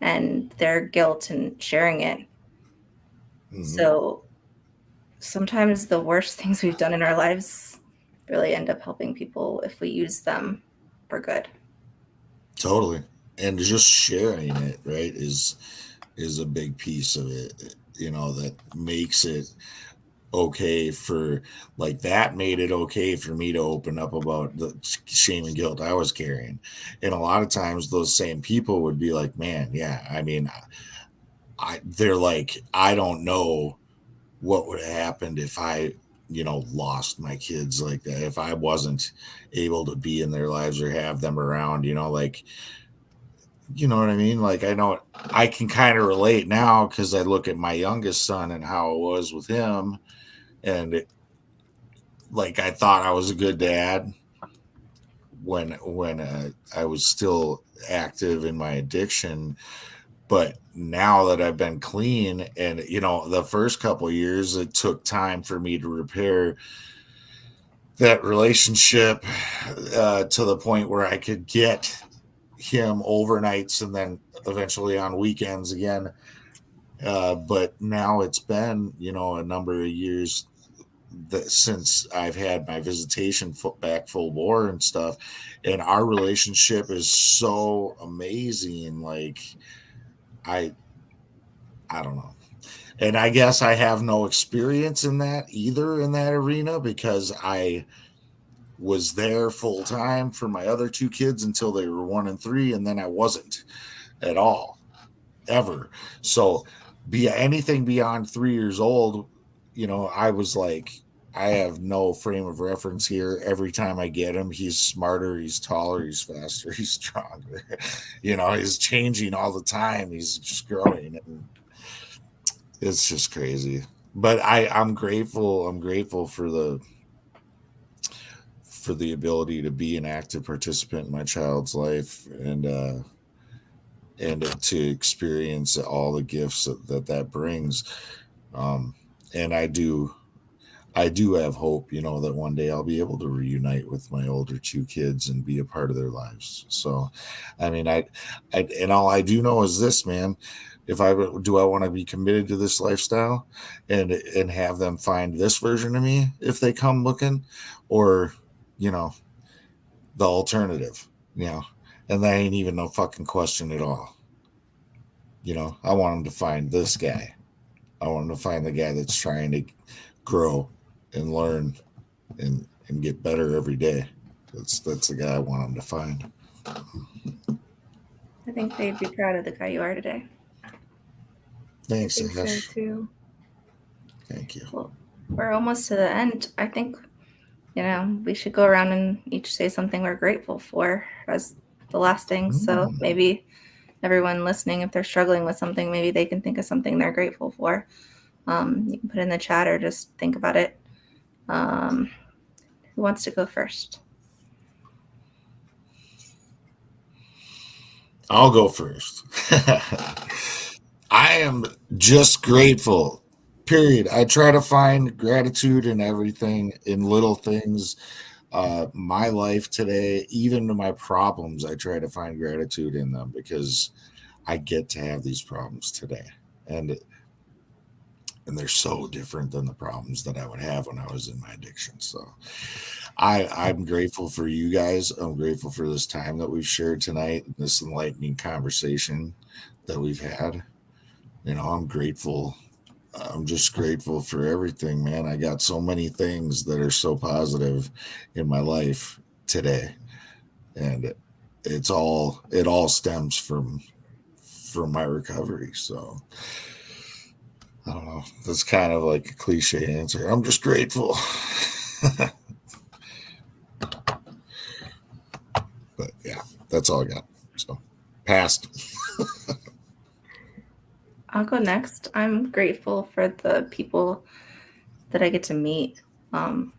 and their guilt and sharing it. Mm-hmm. So sometimes the worst things we've done in our lives really end up helping people if we use them for good. Totally. And just sharing it, right, is a big piece of it, that makes it okay for, like, that made it okay for me to open up about the shame and guilt I was carrying. And a lot of times those same people would be like, man, yeah, I mean, they're like, I don't know what would have happened if I, lost my kids like that, if I wasn't able to be in their lives or have them around, like, you know what I mean? Like, I know I can kind of relate now because I look at my youngest son and how it was with him. And like, I thought I was a good dad when I was still active in my addiction. But now that I've been clean and, the first couple of years, it took time for me to repair that relationship to the point where I could get him overnights and then eventually on weekends again. But now it's been, a number of years since I've had my visitation back full bore and stuff. And our relationship is so amazing. Like, I don't know. And I guess I have no experience in that either, in that arena, because I was there full time for my other two kids until they were 1 and 3. And then I wasn't at all, ever. So anything beyond 3 years old, I was like, I have no frame of reference here. Every time I get him, he's smarter, he's taller, he's faster, he's stronger. He's changing all the time. He's just growing. And it's just crazy. But I'm grateful. I'm grateful for the ability to be an active participant in my child's life and to experience all the gifts that brings. And I do have hope, that one day I'll be able to reunite with my older two kids and be a part of their lives. So, I mean, and all I do know is this, man. If I want to be committed to this lifestyle and have them find this version of me if they come looking, or, the alternative, and that ain't even no fucking question at all. I want them to find this guy. I want them to find the guy that's trying to grow and learn and get better every day. That's the guy I want them to find. I think they'd be proud of the guy you are today. Thanks, I think so too. Thank you. Well, we're almost to the end. I think, we should go around and each say something we're grateful for as the last thing. So maybe everyone listening, if they're struggling with something, maybe they can think of something they're grateful for. You can put it in the chat or just think about it. Who wants to go first? I'll go first. I am just grateful, period. I try to find gratitude in everything, in little things. My life today, even to my problems, I try to find gratitude in them because I get to have these problems today. And and they're so different than the problems that I would have when I was in my addiction. So I'm grateful for you guys. I'm grateful for this time that we've shared tonight, this enlightening conversation that we've had. I'm grateful. I'm just grateful for everything, man. I got so many things that are so positive in my life today. And it all stems from my recovery. So I don't know. That's kind of like a cliche answer. I'm just grateful. But yeah, that's all I got. So passed. I'll go next. I'm grateful for the people that I get to meet. I'm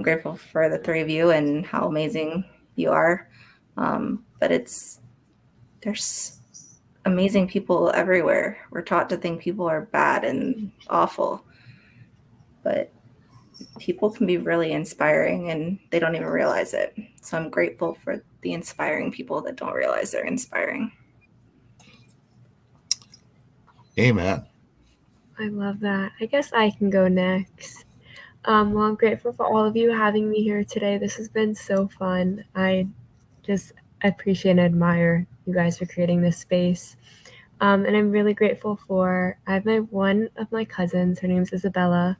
grateful for the three of you and how amazing you are. But there's amazing people everywhere. We're taught to think people are bad and awful, but people can be really inspiring and they don't even realize it. So I'm grateful for the inspiring people that don't realize they're inspiring. Amen. I love that. I guess I can go next. Well, I'm grateful for all of you having me here today. This has been so fun. I just appreciate and admire you guys for creating this space. And I'm really grateful I have one of my cousins, her name's Isabella,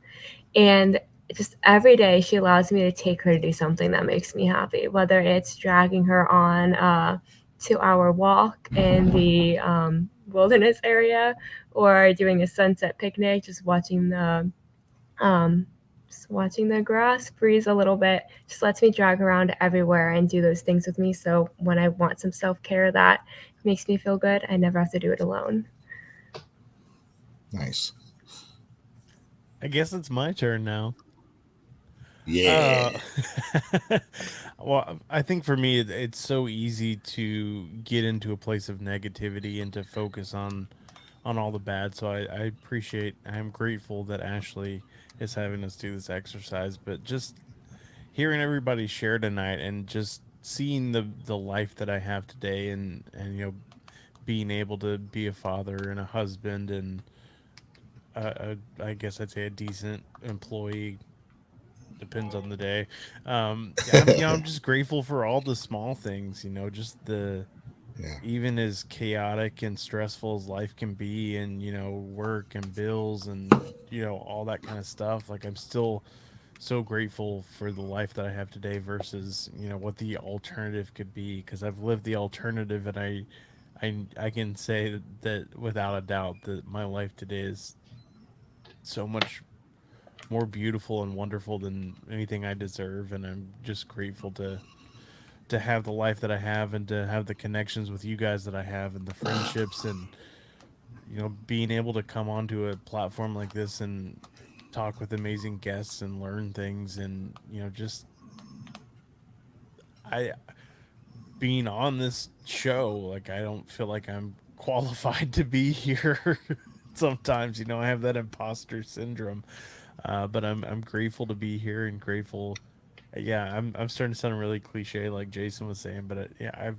and just every day she allows me to take her to do something that makes me happy, whether it's dragging her on a 2-hour walk in the wilderness area or doing a sunset picnic, just watching the grass breeze a little bit. Just lets me drag around everywhere and do those things with me. So when I want some self-care that makes me feel good, I never have to do it alone. Nice. I guess it's my turn now. Yeah. Well, I think for me, it's so easy to get into a place of negativity and to focus on all the bad. So I'm grateful that Ashley is having us do this exercise. But just hearing everybody share tonight and just seeing the life that I have today, and being able to be a father and a husband and I guess I'd say a decent employee, depends on the day. I'm just grateful for all the small things, just even as chaotic and stressful as life can be, and work and bills and all that kind of stuff. Like, I'm still so grateful for the life that I have today versus what the alternative could be, because I've lived the alternative, and I can say that without a doubt that my life today is so much more beautiful and wonderful than anything I deserve, and I'm just grateful to have the life that I have, and to have the connections with you guys that I have, and the friendships, and being able to come onto a platform like this and talk with amazing guests and learn things, and just I being on this show, like, I don't feel like I'm qualified to be here. Sometimes I have that imposter syndrome, but I'm grateful to be here, and grateful. Yeah, I'm starting to sound really cliche, like Jason was saying, but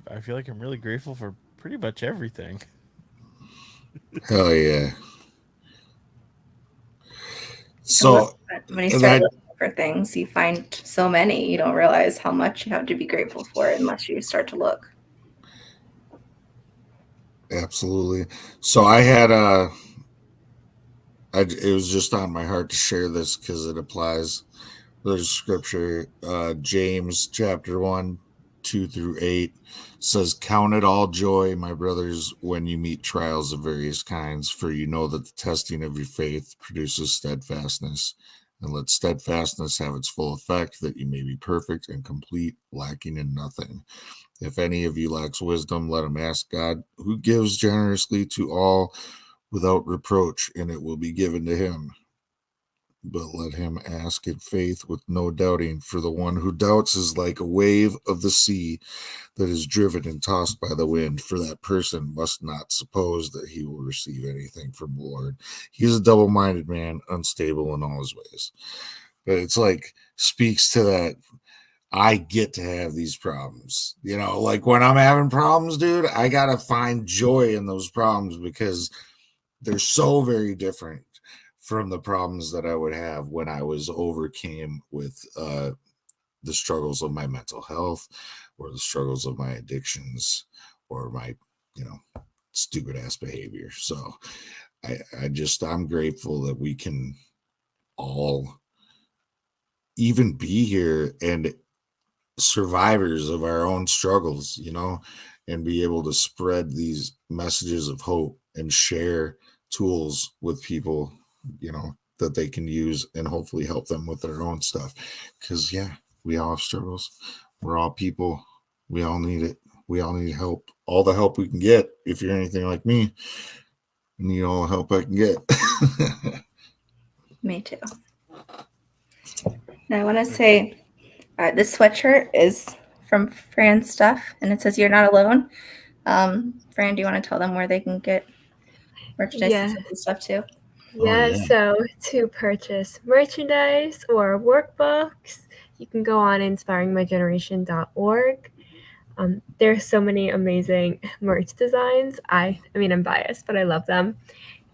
I feel like I'm really grateful for pretty much everything. Hell yeah. So when you start looking for things, you find so many, you don't realize how much you have to be grateful for unless you start to look. Absolutely. So I had it was just on my heart to share this because it applies. There's scripture, James chapter 1, 2-8 says, "Count it all joy, my brothers, when you meet trials of various kinds, for you know that the testing of your faith produces steadfastness. And let steadfastness have its full effect, that you may be perfect and complete, lacking in nothing. If any of you lacks wisdom, let him ask God, who gives generously to all without reproach, and it will be given to him. But let him ask in faith with no doubting, for the one who doubts is like a wave of the sea that is driven and tossed by the wind. For that person must not suppose that he will receive anything from the Lord. He is a double-minded man, unstable in all his ways." But it's like, speaks to that. I get to have these problems. Like when I'm having problems, dude, I got to find joy in those problems because they're so very different from the problems that I would have when I was overcame with the struggles of my mental health or the struggles of my addictions or my, stupid ass behavior. So I'm grateful that we can all even be here and survivors of our own struggles, and be able to spread these messages of hope and share tools with people, that they can use and hopefully help them with their own stuff. Because we all have struggles. We're all people. We all need it. We all need help. All the help we can get. If you're anything like me, I need all the help I can get. Me too. And I want to say this sweatshirt is from Fran's stuff, and it says "You're not alone." Fran, do you want to tell them where they can get merchandise and stuff too? Yeah, so to purchase merchandise or workbooks, you can go on inspiringmygeneration.org. There's so many amazing merch designs. I mean, I'm biased, but I love them.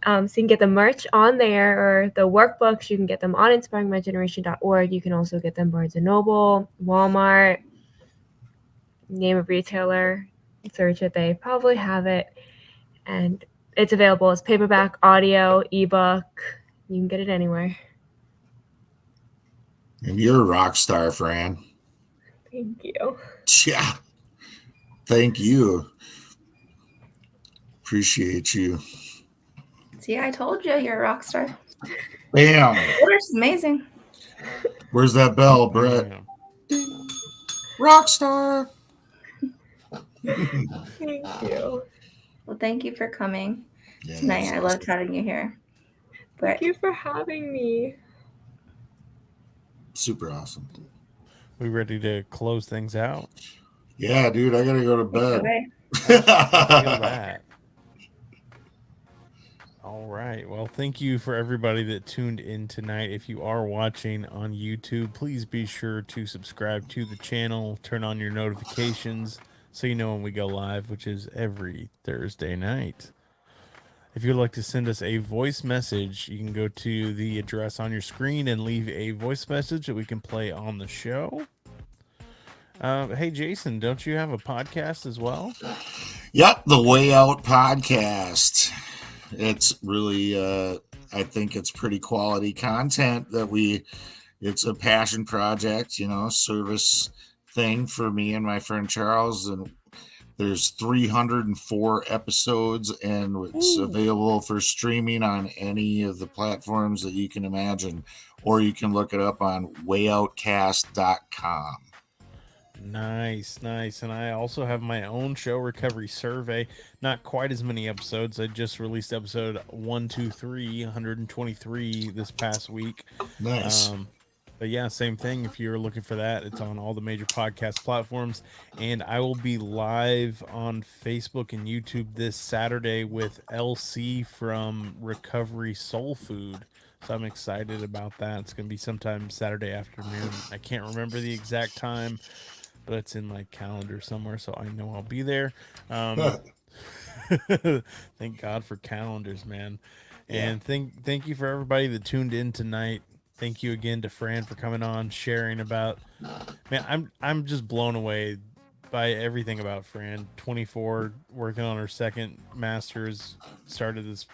So you can get the merch on there, or the workbooks, you can get them on inspiringmygeneration.org. You can also get them Barnes & Noble, Walmart, name a retailer, search it, they probably have it. And it's available as paperback, audio, ebook. You can get it anywhere. And you're a rock star, Fran. Thank you. Yeah. Thank you. Appreciate you. See, I told you you're a rock star. Bam. It's amazing. Where's that bell, Brett? Rock star. Thank you. Well, thank you for coming tonight. I loved having you here. Thank you for having me. Super awesome. We ready to close things out? Yeah, dude, I gotta go to bed. Feel that. All right. Well, thank you for everybody that tuned in tonight. If you are watching on YouTube, please be sure to subscribe to the channel, turn on your notifications so you know when we go live, which is every Thursday night. If you'd like to send us a voice message, you can go to the address on your screen and leave a voice message that we can play on the show. Hey, Jason, don't you have a podcast as well? Yep, the Way Out podcast. It's really, I think it's pretty quality content that it's a passion project, service thing for me and my friend Charles. And there's 304 episodes, and it's available for streaming on any of the platforms that you can imagine, or you can look it up on wayoutcast.com. Nice. And I also have my own show, Recovery Survey. Not quite as many episodes. I just released episode 123 this past week. Nice. But yeah, same thing. If you're looking for that, it's on all the major podcast platforms. And I will be live on Facebook and YouTube this Saturday with LC from Recovery Soul Food. So I'm excited about that. It's going to be sometime Saturday afternoon. I can't remember the exact time, but it's in my calendar somewhere, so I know I'll be there. Thank God for calendars, man. And thank you for everybody that tuned in tonight. Thank you again to Fran for coming on, sharing about. Man, I'm just blown away by everything about Fran. 24, working on her second master's, started this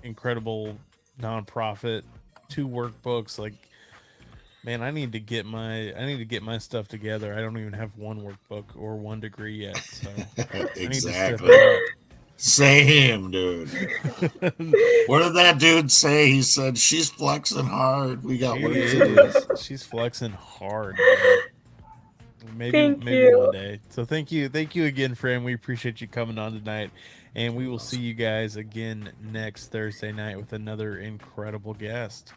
incredible nonprofit, 2 workbooks. Like, man, I need to get my stuff together. I don't even have 1 workbook or 1 degree yet. So exactly. I need to step it up. Same, dude. What did that dude say? He said she's flexing hard. We got work to do. She's flexing hard, man. Maybe one day. So thank you again, Fran. We appreciate you coming on tonight, and we will see you guys again next Thursday night with another incredible guest.